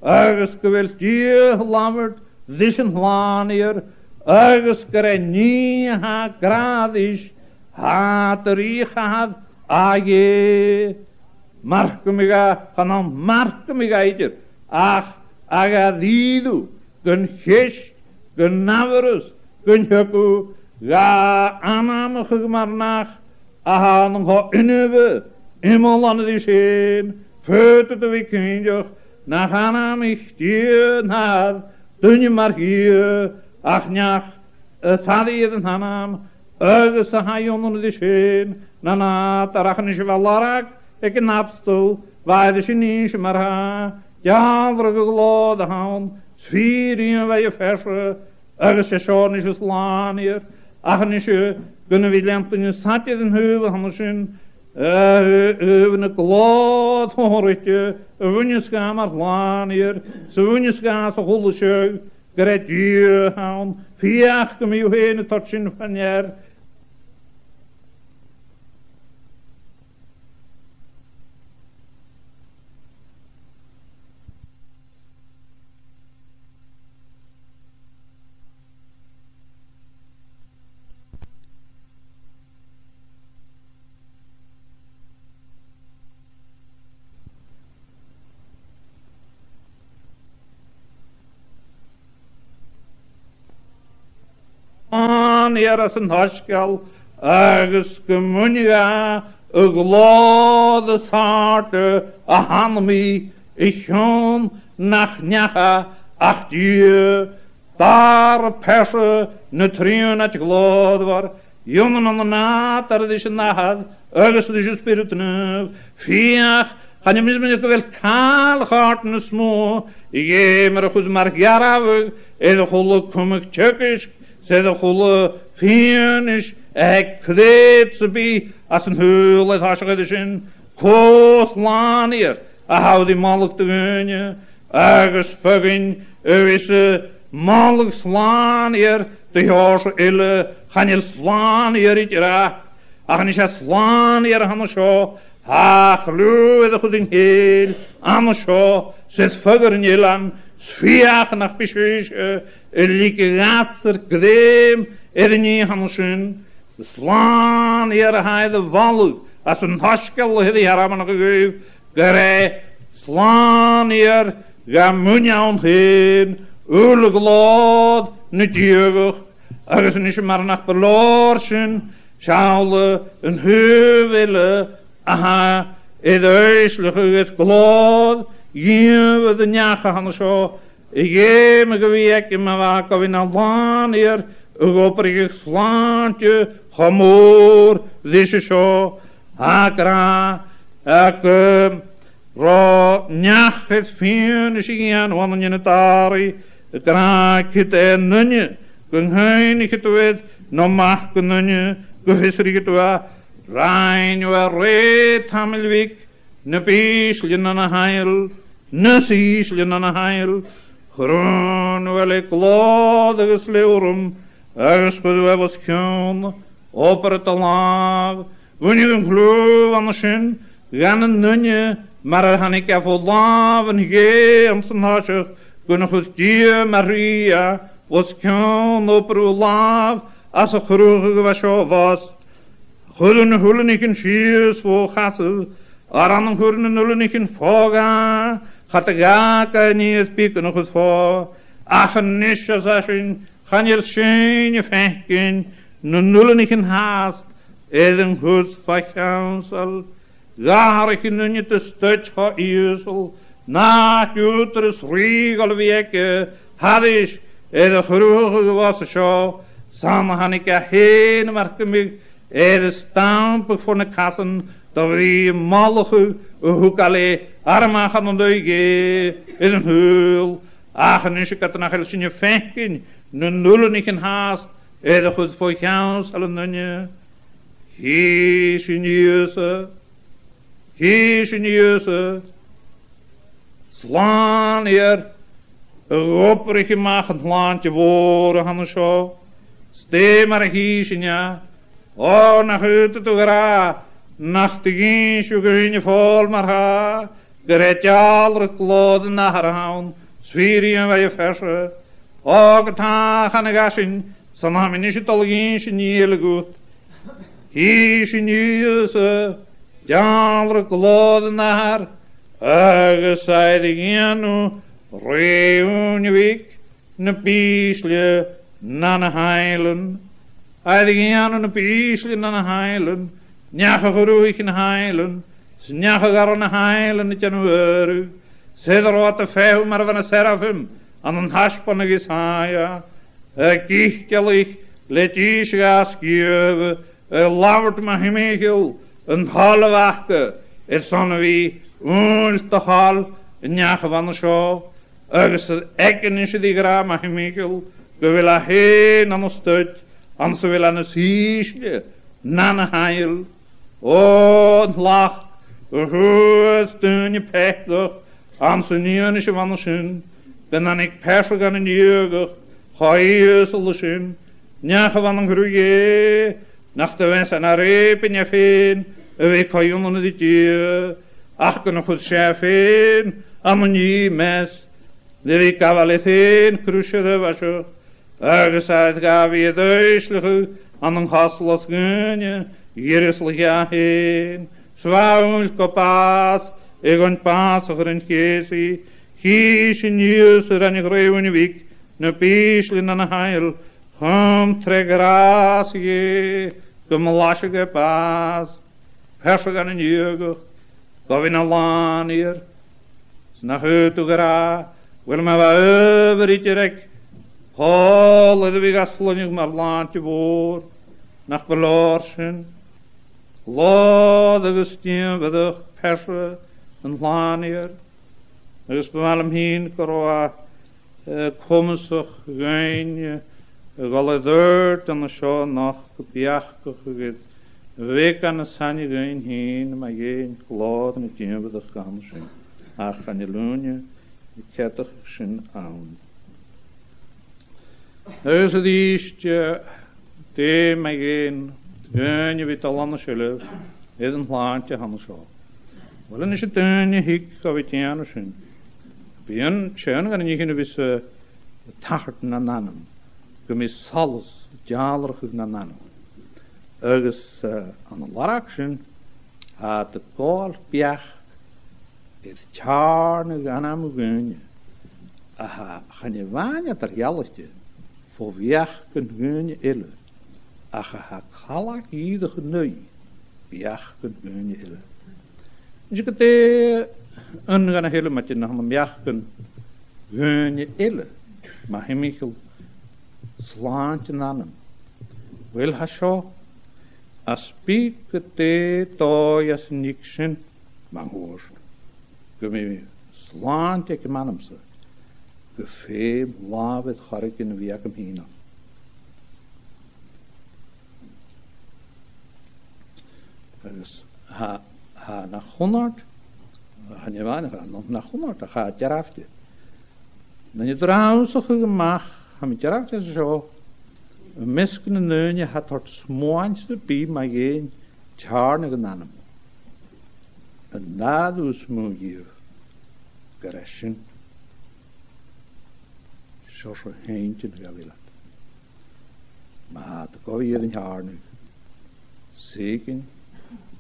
S1: Ergens kwel die lavert. Zischen lanier. Ergens kere nie ha gradisch. Ha terie gehad. Age. Markemiga. Ganan markemiga eitjer. Ach. Aga didu. Gun gist. Gun naverus. Gun huku. Ga aanamig maar nach. Aha, dan ga innewe. Immel aan de zin. Föte de weekendje. Na gaan aan mich die naar. Dunje maar hier. Ach njach. Sade je den hanam. Ergens ga je onder de zin. Na tarach niet wel larak. Ik napstel. Waar de Chinees maar ha. Ja, vrge glode haan. Sfierien wij je verse. Ergens is zo niet slaan hier. Ach niet zo. Kunnen we lempen in satje den heuvel handersen. Een kloot hoortje. Wunjes gaan maar slaan hier. Ze wunjes gaan zo goede scheu. Gered je haan. Vier kom je heen tot zin van jaar. Hier is een haskell. agus gemunja glode sarte a hanmi ich hon nach nyacha ach die daar perse ne triun at glod war jonen an na tar dis nahad agus dis spirit ne fiach han je mis wel kaal harten smo je mer goed mar jarav en golle kom ik tjekkisch ze de golle fienisch ek kreet ze bi as een heul het hasgedishin koos lanier a hou die mannelijk te gunje agus fuggin wisse mannelijk slanier de jaarse ille gaan je slanier het raak ach niet slanier han scho ach lu de goed in heel an scho zet fugger in je lang sviach nach beschüch like gasser krem nie han schön slaan hij de vallen als een haskel die haraman gegeven gere slaan hier ga munja onheen oorlijk lood niet jeugd ergens niet maar nach verloorschen schouwen een heuvelen aha in de huiselijke het glood je de njagen gaan zo ik heb me gewerkt in mijn waken in Alban hier ik slaantje Hamor, this is so, akra, ro, njach het fien, sigien, wannen je het ari, kraak het en nunje, kun heinig het wet, no mag kun nunje, kuhisrig het wa, rein wa reet hamelwik, ne pisljen aan a heil, ne sisljen aan a heil, groen wel ik lodige sleurum, ergens voor de was kjön, Oper het laag, wanneer een geloof aan de zin, gaan een nunje, maar han ik even laven, om zijn hasje, kunnen goed die Maria, was kan oper uw laaf, als een groege was zo was. Goeden hullen ik in schiers voor gassen, aan een goeden hullen ik in voga, gaat de gaka niet spieken nog het voor, ach een nisje zeggen, gaan je schijn je vechten, nullen ik in haast, een goed vakjansel, daar ik nu niet de stut van Iersel, na juteres riegel weke, had ik, de groege was zo, samen had ik heen, maar ik de stampig voor de kassen, dat we mallige, hoe alle armen gaan ontduiken, in een heul, ach, en is ik het nog eens in je vechten, nullen ik in haast, de goed voor jou zal een nunje. Hees in Jezus. Slaan hier. Oprig je mag het landje worden gaan zo. Stee maar hees in ja. Oh, nach uit toe gra. Nacht de geen je vol maar ha. Gered je alle kloden naar haar houden. Zwier je bij je verse. Oh, het haag aan de gassen. San haben nicht italienisch nie gut. Hier in Jezus, jare gloden naar, gezeidig janu, reunjewik, ne piesle, na ne heilen. Heilig janu ne piesle na ne heilen, njache geroeig in heilen, snjache gar ne heilen het januari. Zeder wat te veel maar van een serafim, aan een haspanne Jesaja. Kichtelig, let Isgas geven, lavert me hemegel, een halve wachte, het zonne wie, ons de hal, een jagen van de show, ergens de ekken is die gra me hemegel, we willen heen aan de stut, en ze willen een siesje, na een heil, oh, het lacht, goed, steun je pechtig, en ze niet van de zin, dan ik persig aan een jeugd, Hij zal de zin, njagen van een groeie, nach de wens en reep in je veen, we kan je onder dit je, ach kan nog goed schefen, aan je mes, de we kan wel eens heen, kruisje de wasje, ergens uit gaf je duislige, aan een gastlos gunje, hier is ja heen, zwaar kopaas, ik ontpaas er een geesie, kies in je, en ik reeuw in je wiek, ne piesli na heil, ham tre gracie, Gymlasige baas, persig an yn iugwch, gofyn a lan i'r, snach ydw gyra, wel mae fa yfyr i direc, hol ydw i gaslwnig mae'r lan ti fôr, nach belor sy'n, lod agustyn fyddwch persig yn lan i'r, agus bymal am hyn gorwa cwmswch gain, gol y ddyrd yn y sio noch gybiach gychwyd, Weg aan de sanje gaan heen, maar geen glad en het jembe dat gaan zijn. Ach, van de loonje, de kettig zijn aan. Dus het eerste, de maar geen, gunje wit al anders zelf, is een laantje anders al. Wel, dan is het gunje hik, of het jane zijn. Bien, schön, gaan je geen wisse tachten aan nanem. Gemis salus, jaler aan nanem. Ergens aan de laraksen had de kool piach het charne gaan aan mijn gunje. Aha, gaan je wanneer ter jelletje voor wiach kun gunje ille. Aha, ha kalak ieder genui wiach kun gunje ille. Dus je kunt een gaan hele met je nog een wiach kun gunje ille. Maar hij michel slaantje aan hem. Wil ha zo as piekete tojas niksen mangoos. Gemi slant ik manamse. Gefeem lavet garik in wiakem hina. Dus ha na 100 ha nie weinig aan na 100 gaat jaraftje. Dan je trouwens zo gemaakt, ha met jaraftje zo. Een miskende neunje had het smoantje bij, maar geen tjarne gedaan. En nadoes moet je gerechen. Zoals een heentje gewild. Maar dat kan je in jaar nu. Zeker,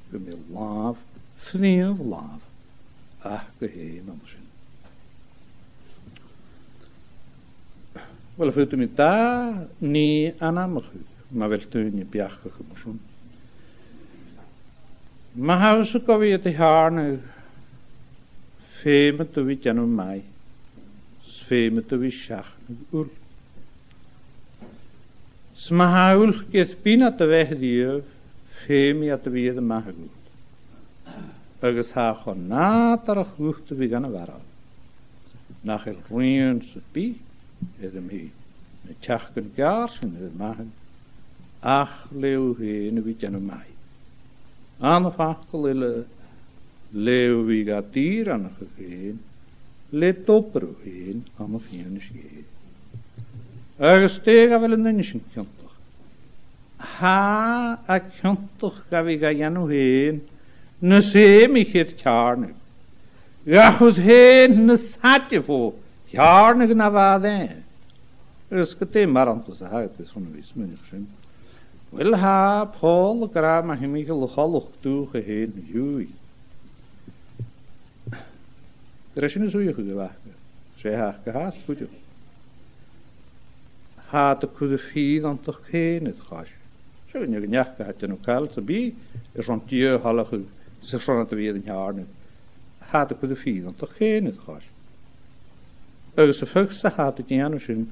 S1: je met laaf, vriend laaf. Ach, geheen anders. Wel, voor me daar niet aan hem goed, maar wel toen je bijachtig gemoet. Maar hoe ze kan weer te gaan, femen te weten aan mij, femen te weten schach, ul. Maar ul gaat bijna te weg die, femen te weten maar goed. Ergens haar gewoon nader goed te weten waarom. Nach el ruïen se bij. Edem hi, ne tjachken gaarsen, edem machen. Ach, leeuw heen, wie tjene mij. Aan de vachtelille, leeuw wie gaat hier aan de gegeen, le topper heen, aan de viernes geen. Ergens tegen wel een nensje kjantig. Ha, a kjantig ga wie ga janu heen, ne see mich het tjarne. Ja goed heen, ne satje voor. Jarnig na waarde. Dus het is maar aan te zeggen, het is van een wis mensen. Wel ha, Paul, graag maar hem heel gallig toegeheen, joei. Er is een zoeie gewacht. Zij ha gehaast, goed je. Ha, de kude vier dan toch geen het gas. Zo in je gnacht had je nog kaal te bij, is rond je hallig, zich zo aan te weer in jaar nu. Ha, de kude vier dan toch geen het gas. Ergens de vugste had het janu zijn,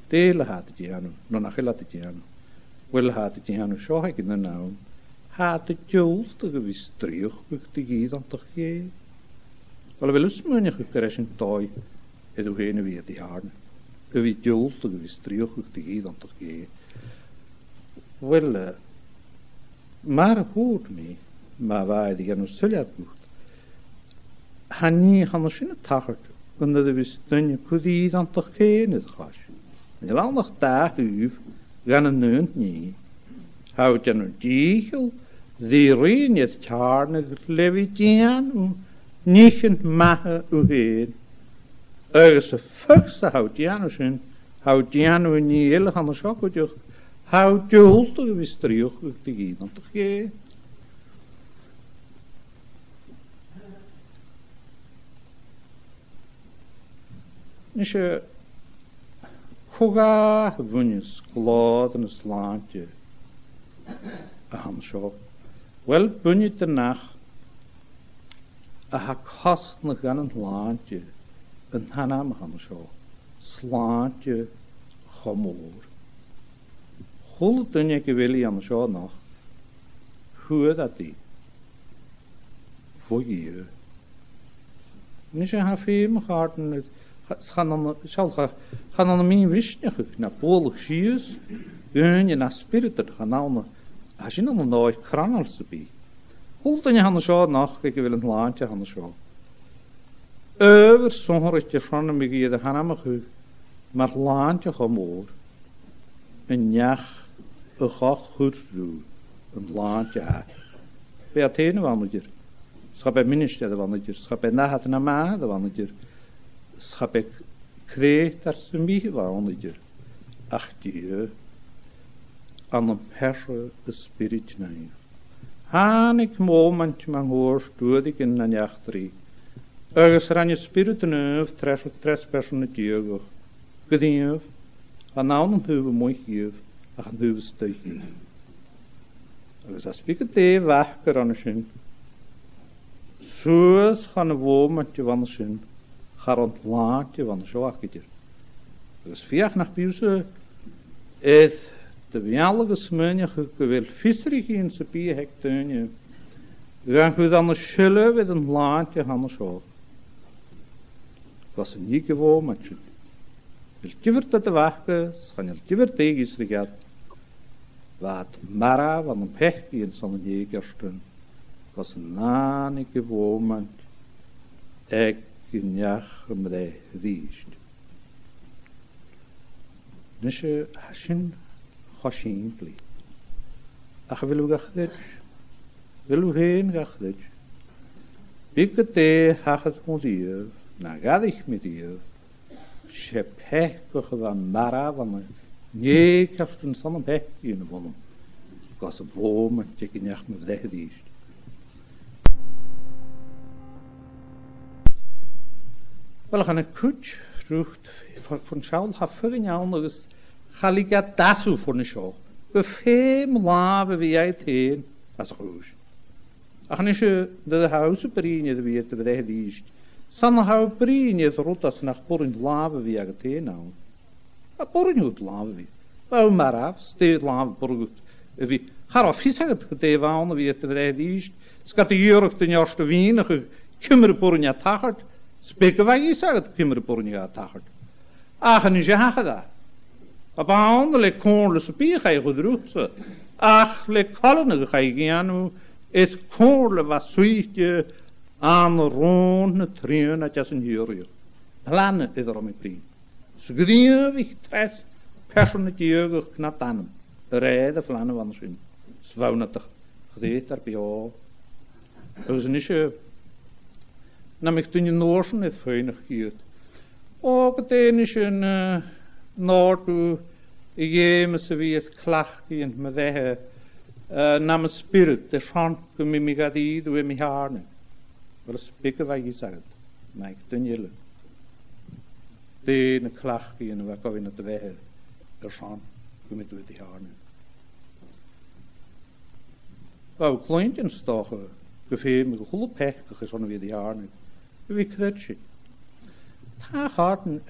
S1: delen had het janu, nog een had het janu. Wel had het janu zo ik in de naam, had het joel te gewist terug, te geven dan toch geen. Wel wel eens moet je gekregen tooi, en hoe heen weer die jaren. Wie joel te gewist terug, te geven dan toch geen. Wel, maar goed mee, maar waar die janu zullen het goed. Han niet gaan ze niet tacht. En dat is dan je dan toch geen het gas. Je wel nog daar huif, gaan een neunt niet. Houd je een diegel, die reen je tjarne levitiaan, niet een mache uheen. Ergens de vugste houdt je aan zijn, houdt je aan een niet heel aan de schokkeltje, houdt je holte wist terug, te gaan dan toch geen. Dus je koga wunjes glad in het slaantje. a han seo. Wel, bunne de nach a ha costna gan an láintje an hanam han seo. Sláintje chomór. Chul dunne gewilli an seo nach. Hoe dat die? Voor je. Nu zijn haar veel harten. Gaan dan mijn wisnig naar polig schiers. Gun je naar spiriter gaan dan. Als je dan nooit kranels te bij. Hoe dan je aan de zo nog? Ik wil een laantje aan de zo. Over zongertje van een beetje de hanamig. Maar laantje gemoor. Een jacht. Een gach goed doen. Een laantje haar. Bij het ene wandeltje. Schap bij minister de wandeltje. Schap bij nacht naar ma de wandeltje. Schap bij kreeg daar zijn beetje wandeltje. Ach die. Aan een hersen de spirit neem. Haan ik momentje mijn hoor stoot ik in een jachtrie. Ergens ran je spirit neuf. Tres personen tjeugig. Gedief. Aan een heuvel mooi geef. Ach een heuvel stuigje. Dus als ik het even wakker aan de zin, zoals gaan een woordje van de zin, gaat een laatje van de zoaketje. Dus via naar buiten is de wijnlige smeunje gewil visserig in zijn 4 hectare. Gaan we dan een schillen met een laatje van de zo. Het was een niet gewoon matje. Wil je weer te wachten, gaan je weer tegen is gehad. Wat Mara van een pechje in zo'n jegerstun, was een nanige woman, ik in jacht met de riest. Dus je hashin, hashin pli. Ach, wil u gachtet? Wil u heen gachtet? Ik het te hachet ons hier, na ga ik met hier. Je pechje van Mara van een nee, ik heb een zo'n pechje in de wonen. Ik was een boom en ik in jacht met de gediest. Wel, ik ga een kutje terug van Schaal. Ga voor een jaar anders. Ga ik dat zo voor een show. We veel laven wie jij het heen. Dat is goed. Ach, niet zo de huis op Rinje de weer te de gediest. San hou Rinje het rot als naar Porin laven wie jij het heen nou. Porin goed laven wie. Wel maar af, steeds laven Porin. Wie gaat af vis het geteven aan wie het te de gediest. Skat de jurk ten eerste weinige kimmer Porin ja tachert. Spreken wij je zeggen kimmer Porin ja tachert. Ach, en je hagen daar. Op een andere kornle spier ga je goed roepen. Ach, le kallen ga je gaan. Het kornle was zoietje aan ronde trien dat je zijn jurje. Plannen is er om je prien. Schreeuwig tres personen jeugd knapt aan hem. Rijden plannen van de zin. Zwounetig. Gedeed daar bij jou. Dat is niet zo. Nam ik toen je Noorsen net veilig geert. Ook het enige een Noord ik geef me zo wie het klachtje en me zeggen. Nam een spirit. De schan kun me me gaat die doen me haarne. Wel spreken wat je zegt. Maar ik toen jullie. De een klachtje en wat kan we naar de weg. De schan kun me doen die haarne. Wou kleintjes toch. Geveer me goed pechtig is weer die haarne. Wie krutje. Ta harten.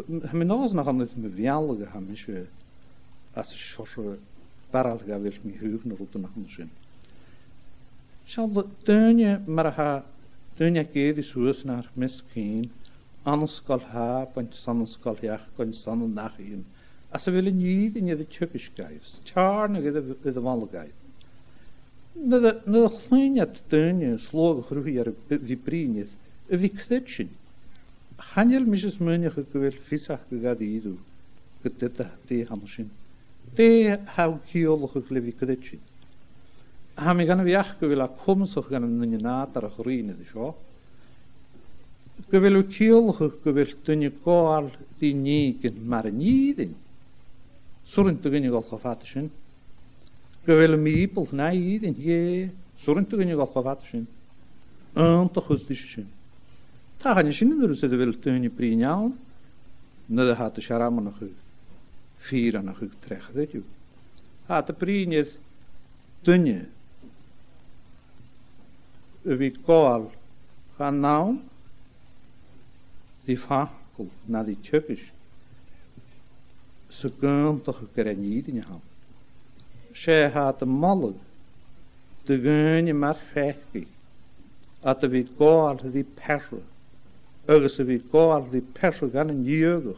S1: Mijn naast nog aan het me wiallige hamische. Als een schorse paralga wil me heuven rond de nacht. Zal de tuinje maar ha tuinje keer is huis naar misschien anders kan ha want anders kan ja kan samen nagen. Als ze willen niet in je tjukjes kijkt. Charne de wandelgeit. De kleine tuinje sloeg groeien vibrinies. Wie krutchen. Hanjel misjes meneer gekweld visach gegadido. Getette te hamshin. Te hou kiologe klevi krutchen. Ham ik gaan weer gewilla komen zo gaan in je nater groeien de zo. Gewillu kiologe gewil toen je koal die niet maar niet in. Zorgen te gaan je al gevatschen. Gewillu miepels niet in je. Zorgen te gaan je al gevatschen. Te goed is het. Ta gaan je zien dat ze wil toen je prinjaal. Dat had de charama nog 4 nog terecht, weet je. Had de prinjes dunne. Wie koal gaan nou, die fakkel naar die tjukjes. Ze kunt toch een niet in je hand. Zij had de molle, de gunje maar vechtig. Dat de wie koal die persen. Ergens de wie koal die persen gaan in jeugd.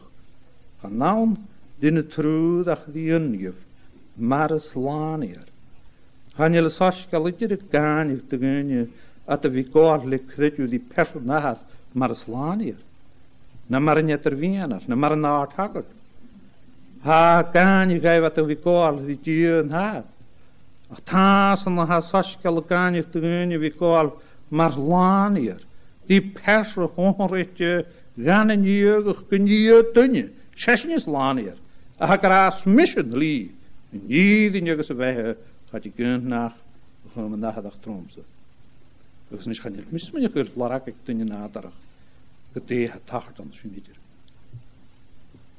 S1: Gaan nou, die trouw dat die ungef, maar een slanier. Gaan jullie saschkaletje de gaan te gunje. Dat de wie koal die persen naast, maar een slanier. Na maar een jeterwiener, na maar een aardhakker. Ha, kan je gij wat de wikoal die tjien had. Ach, tasen ha saskele kan je te gunje wikoal, maar lanier. Die persen hongeretje, gaan in jeugd, kun je tunje. Zesjes lanier. Ha graas mischen lief. En niet in jeugd weg, gaat je kunt nach, we gaan een dag tromsen. Dus niet gaan je missen, maar je kunt larak ik tunje naderg. Het is het hart aan de niet.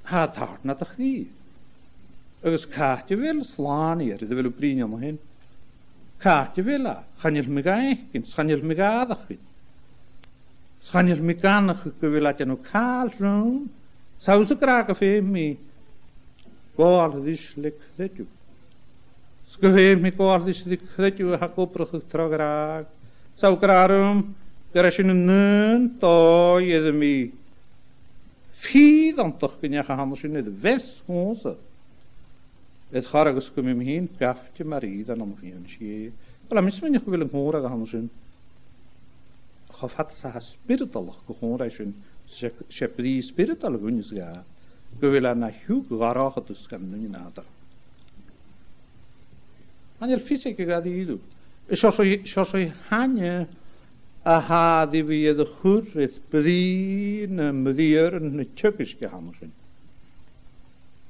S1: Het hart naar de gie. Dus kaartje wil slaan hier, dat wil ik brengen nog heen. Kaartje wil, gaan je me gaan, gaan je me gaan, gaan je me gaan, wil dat je nog kaal doen. Zou ze kraken voor mij? Goal is lekker dat je. Schreef me goal is lekker dat je haar oprig terug. Zou kraken. Als je een tooi je mee. Vier dan toch kun je gaan als je niet de west onze. Het gaat als ik me heen kaftje Marie dan om een schie. Maar misschien niet willen horen gaan als een. Gaf had ze haar spiritueel gehoord als een scheprie spiritueel gunjes ga. We willen naar heel graag het dus gaan doen nader. En je fysiek gaat die doen. Zo hanje. Aha, die we de goed het brien, meneer en het tjukjes gehaald zijn.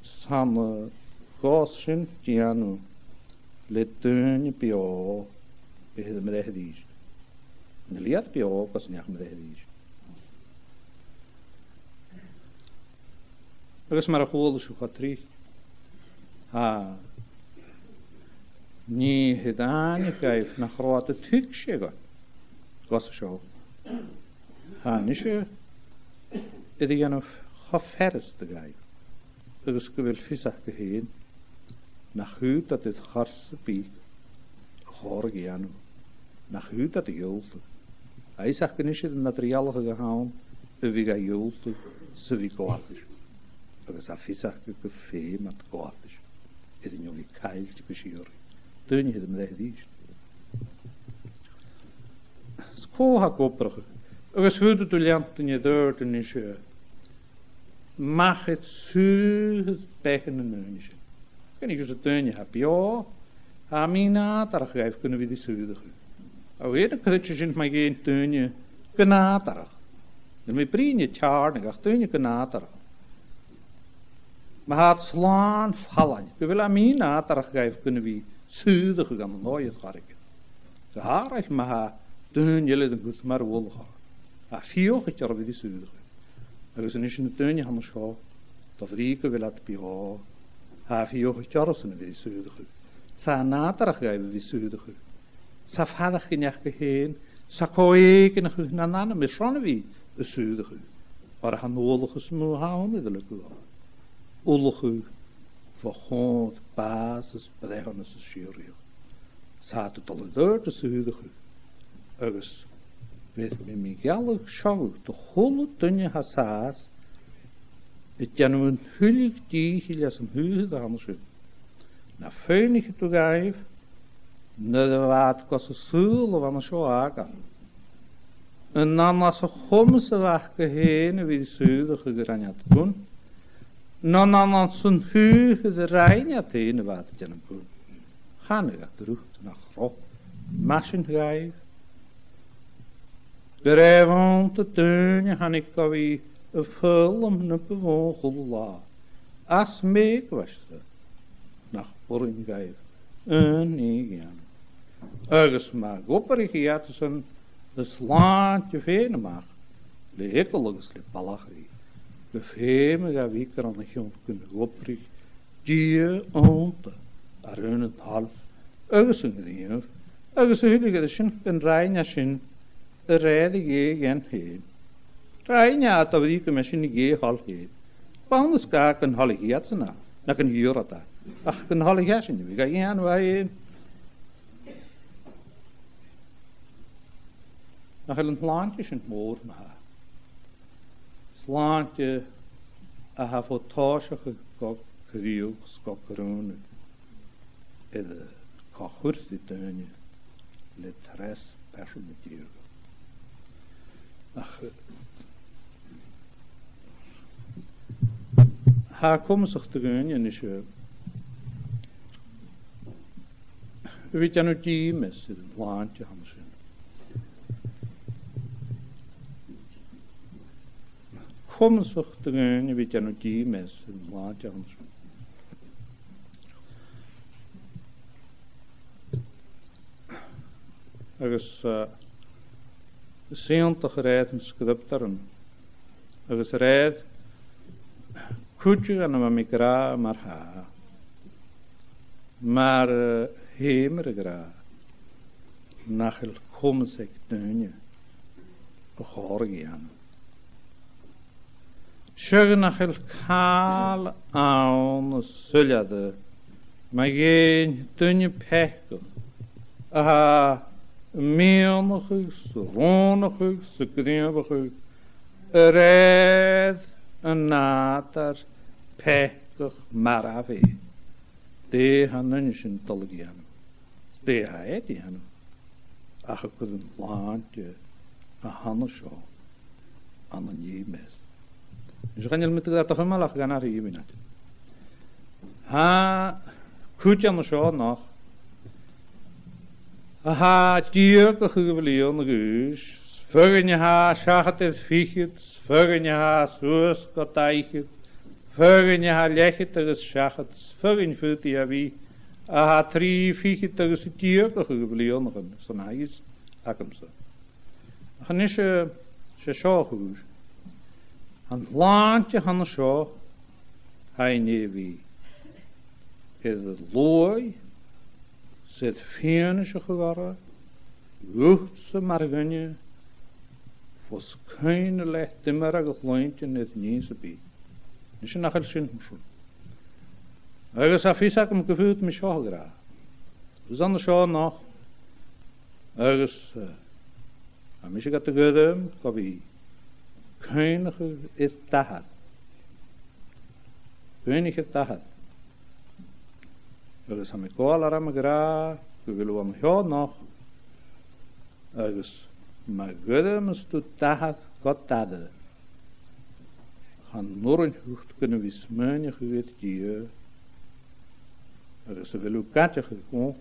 S1: Samen gossen, Giano, letunje pio, is het met de dies. En leert pio, was niet met de dies. Er is maar een goede suchatrie. Ha, niet het aangegeven naar grote tukje. Was zo. Ha, niet zo. Het is nog geverst te gaan. Er is wel vissen geheen. Nach goed dat het garse piek. Hoor gaan. Nach goed dat het jolte. Hij zegt niet dat het materiaal gegaan. Wie gaat jolte. Ze wie kwaad is. Er is een vissen gefee met kwaad is. Het is een keiltje beschieren. Toen je het met die is. Koha koprige. Er is vuur te leren in je deur te nisje. Mag het zuur tegen een neusje. Kan ik dus het teunje hebben? Ja. Amina, daar geef kunnen we die zuurige. Al weet ik dat je zint maar geen teunje. Genaterig. Dan moet je je tjaarnig, ach teunje genaterig. Maar het slaan vallen. Je wil amina, daar geef kunnen we zuurige gaan nooit garken. De haar is maar toen jullie de goed maar wel gaan. Vier jaar bij die zuidige. Er is een in de tuin gaan schouwen. Dat vrieken wil het bij 4 jaar zijn bij die zuidige. Sa naterig geven bij die zuidige. Sa vader geen heen. Sa koeken nog naar naam met schoon wie de zuidige. Maar gaan oorlogen smoe houden de lukken. Oorlogen voor God basis beleggen is serieus. Sa het al door de zuidige. Ergens weet me Miguel schouw de hele tunje hasaas. Het jan een hulig die als een hulig dames. Na feinige toegeef. Na de waard kost zullen van een schoaga. En dan als een gomse wachten heen wie de zuidige granjat kon. Dan als een hulig de reinjat heen wat het jan kon. Gaan we terug naar groep. Maschen geef. De avond te tuin gaan ik alweer een film naar bewogel la. Als meek was ze. Nach boring geef. Nee gaan. Ergens maar opperig jaten zijn de slaantje venen mag. De hekkelige slip balacherie. De veme gaan weker aan de grond kunnen opperig. Die onte. Aruin het half. agus yn gynnyf, agus y hylig ydych sy'n yn rhain a sy'n y redd I ge gen hyn. Rhain a da wedi gymys sy'n I ge hol hyn. Bawn ys gag yn holi hi at yna, nac yn hiwr o da. Ach yn holi hi sy'n fi, ga i'n wa un. Nach yn hlantje sy'n môr ma ha. Hlantje a ha fo tosach gog kryw skog grwn. Edde kochwrs I dönje. Le tres persol met dier. Ach. Ha kom zich te gönje is weet je nou die mes het hlantje hamsen. Kom zich te gönje weet je nou die mes het hlantje hamsen. Agus seonta gereid in scripteren. Agus reid kutje aan een migra maar ha. Maar hemer gra. Nachel kom zich dunje. Begorgian. Sjøg nachel kaal aan suljade. Maar geen dunje pekkel. Aha. Meenigus, ronigus, grimmigus, red en natar, pekig, maravi. De hannen zijn tolgian. De haet han. Ach ik een landje, een hannesho, aan een jemes. Dus gaan jullie met de toch helemaal gaan naar je binnen. Ha, goed aan de show nog. Ha, dierke gewelion ruus. Vuggen je ha, schachet het fiechet. Vuggen je ha, soos koteiget. Vuggen je ha, lechet er is schachet. Vuggen vult je wie. Ha, 3 fiechet er is dierke gewelion ruus. Zo'n huis, akem zo. Gaan is je show ruus. Een landje gaan show. Hij nee wie. Is het looi. Zet fienische geworden, luchtse margenje, voor keine lechte merge glointje net niet bij. Is je nachher zin moesten. Ergens afvisak hem gevoeld met schogra. Dus dan de school nog. Ergens, amish gaat te gedem, kabi. Keine is tahat. Keine is tahat. Ergens aan mijn koala ram gra, we willen hem heel nog. Ergens, maar gedem is tot tahat, God tade. Gaan nooit hoeft kunnen we smeunje gewet die. Ergens we willen katje gekomen.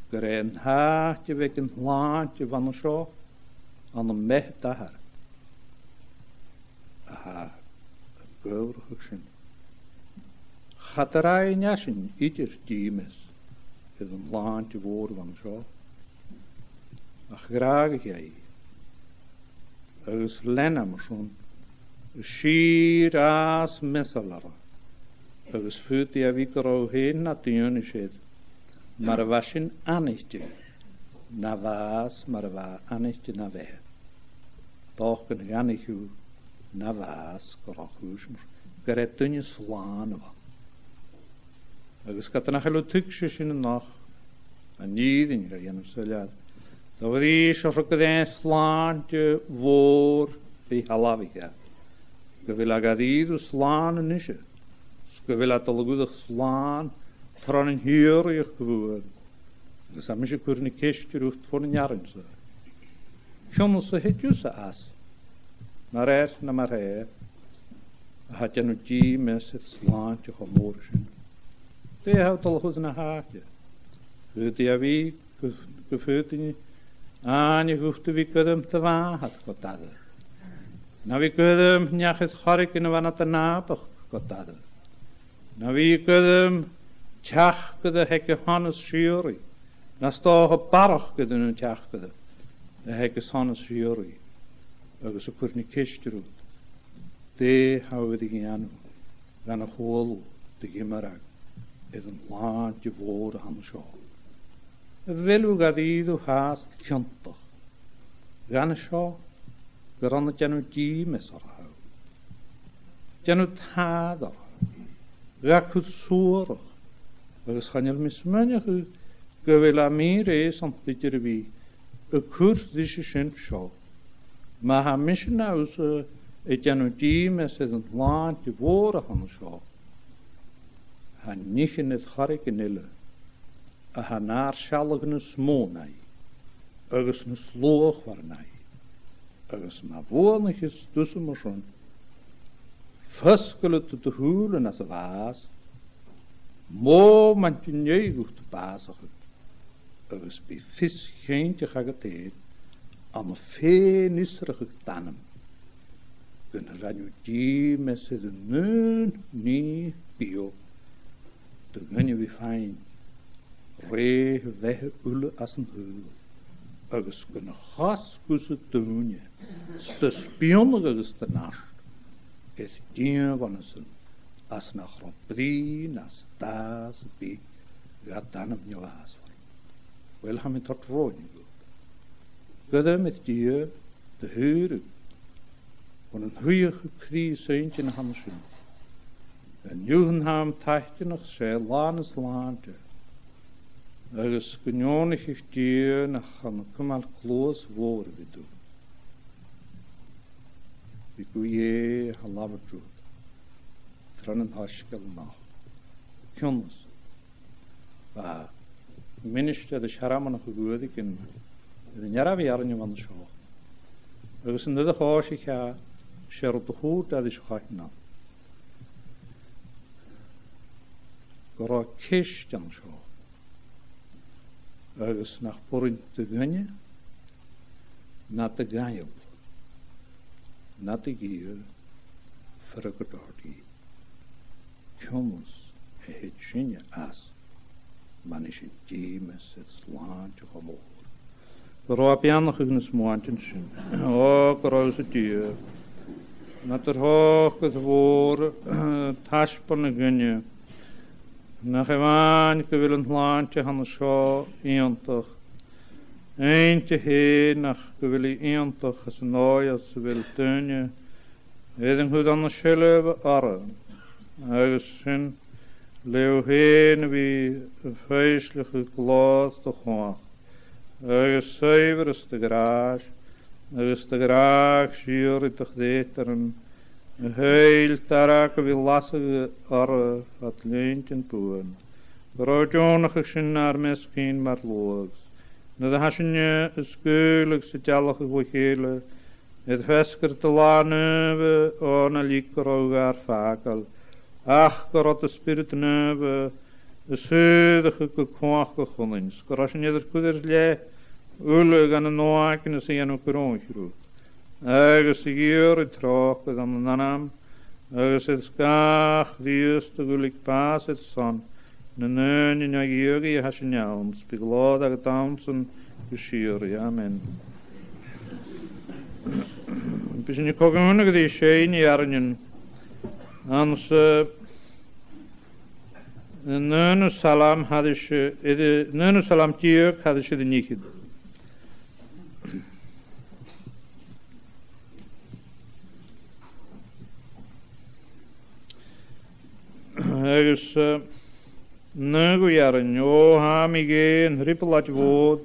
S1: Gereen haartje weg een laantje van een show aan een mech daar. Aha, geurig gezien. Gaat er een jasje, iets diemes, is een laantje woorden van zo. Ach, graag jij. Er is Lena maar zo'n schieraas messelara. Er is voet die weker al heen naar de jongen maar was een annetje. Na was, maar was annetje na weg. Toch kan ik niet hoe na was, karachuus, gered toen je slaan was. Er is kat nog heel tukjes in de nacht. En niet in je hem zullen. Dat is als ik een slaantje voor die halaviga. Ik wil agadido slaan niet. Ik wil het al goed slaan. Tran een heerlijk geworden. Dus dan moet je kunnen een kistje roept voor een jaar en zo. Gewoon zo het je zo as. Maar hij. Had je nu die mensen slaantje gemorgen. Die houdt al goed in een haakje. Geut je wie, gevoelt je. En je hoeft wie kunnen te waan had gotade. Nou wie kunnen niet het hark in een te napig gotade. Nou wie kunnen tjach de hekke Hannes Sjöri. Na stoge parch de nu tjach de hekke Hannes Sjöri. Er is een kurni kistjerut. Die houden die gaan. Gaan een hol de gimmerag. Is een laantje woorden aan de show. Wilw gadidu haast kjontoch. Gan sio, granna janu mes ar hau. Janu tad ar hau. Gacwyd sŵrach. Agus chanel mismynach yw gyfel a mi reis ond dydyr fi. Y cwrs ddys y sy'n sio. Mae ha misyn aws y janu mes sydd yn lant i fôr a han sio. Ha nich yn eith charig yn ila. A ha na'r sialag yn y smónau. Agus yn y slwch war nai. Agus ma fôl nich ys dwsym o sôn. Fysgol y dy hwyl yn as y fas. Mo man ti'n neigwch dy bas o'ch. Agus by ffys cheintach ag y teid. Am y fe nisrach ag danam. Gyn rannu mes sydd yn nyn ni bio. Dy gynnu fi ffain. Re vehe ulle as een heul. Agus gyn chas gus y dŵnje. Sta spionnig agus sta nasht. Eith dien van yn as na chrobri na stas bi gad dan op nieuw haas var. Wel ham in tot roon goed. Gada met die de huur. Van een huige krie seintje na hamsyn. En jugen ham tachtje nog se lanes laante. Agus gynionig i'ch die na chan cymal clws fôr fi dŵ. Fi gwy ha lafar drwyd. Tran yn hasgal nach. Kynnes. Ba minister de sharam na gwyd yn nyara fi arni van sio. Agus yn ddech oes i'ch a siarad o hwyd a ddys chach na. Gora kish jan sio. Agus nach porin te gynne, na te gael, na te gier, vir ek daardi. Kjongens, het sinje as, man is in diemes, het slaantje gemoor. Gero heb jan nog ignis moantjen sin. O, gero is het die. Na ter hoog het woor, taspan gynne, na gewan ik wil een landje han scho eentog. Eentje heen nach wil eentog as nooi as wil tuinje. Eden goed aan de schelle arre. Agus sin leeuw heen wie feestelijke glas te gaan. Agus zuiver is de garage. Agus de garage schier te gedeteren. Heil tarak wil lastige arre at leentjen poen. Broodjonige sin naar meskin maar loogs. Na de hasje is keulig se jallige gochele. Het vesker te lane on a likrogar fakel. Ach garot de spirit neve. De zuidige gekwach gegonings. Karasje neder kuders le. Ulle gan een noaken is een kroongroet. Agus hier het troch met aan de naam. Agus het skach vies te gulik pas het son. Neun in agiri hashnjaun. Spiglod ag taunsen geschir. Amen. Bisschen je kogemunig die schein jarnen. Ans neun salam hadish neun salam tiek hadish de nikid. Agus nagu jaren o hamige en rippelat woord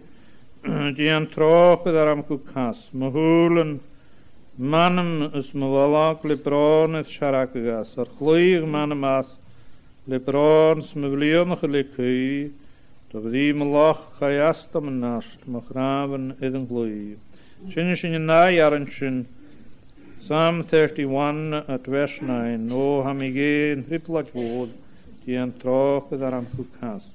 S1: die aan trokken daarom kukas me hulen manem is me walak lepron het sharakas er gloeig manem as leprons me vlionige lekui dat die me lach gajasta me nast me graven eden gloeig sinne na jaren sin Psalm 31 at verse 9. O hamige en rippelat woord die aan trokken daarom kukas.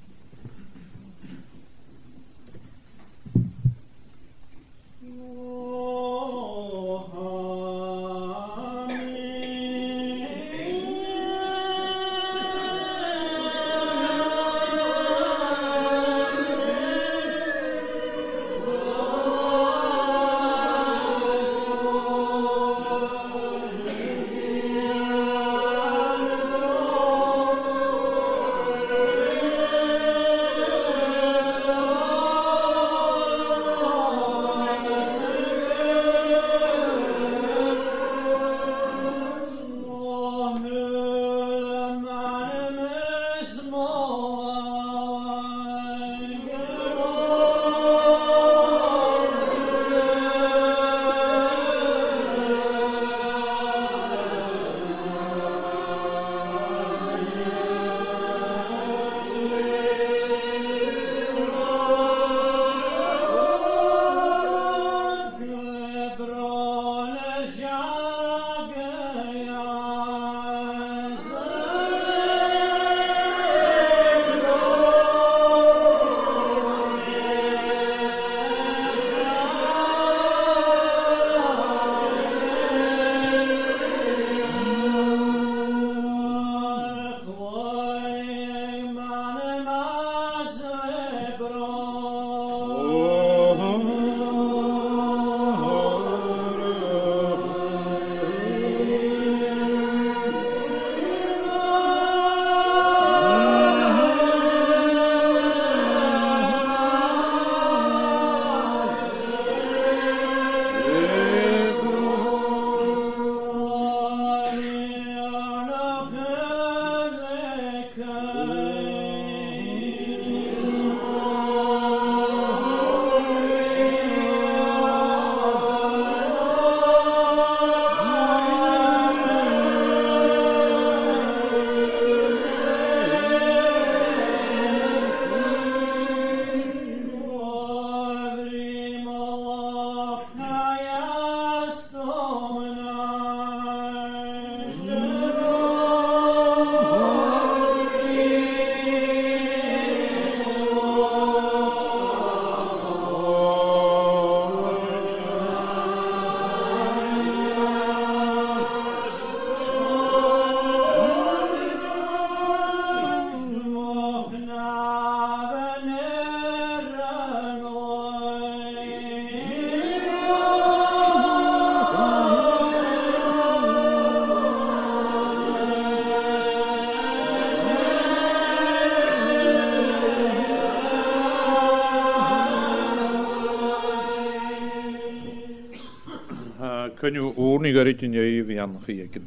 S1: kun je oonigarit in je even gekeken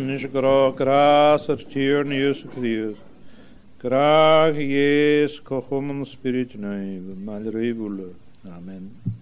S1: Nis gras stier nieuws Christus. Graag Jezus kochum spirit nai mal revule. Amen.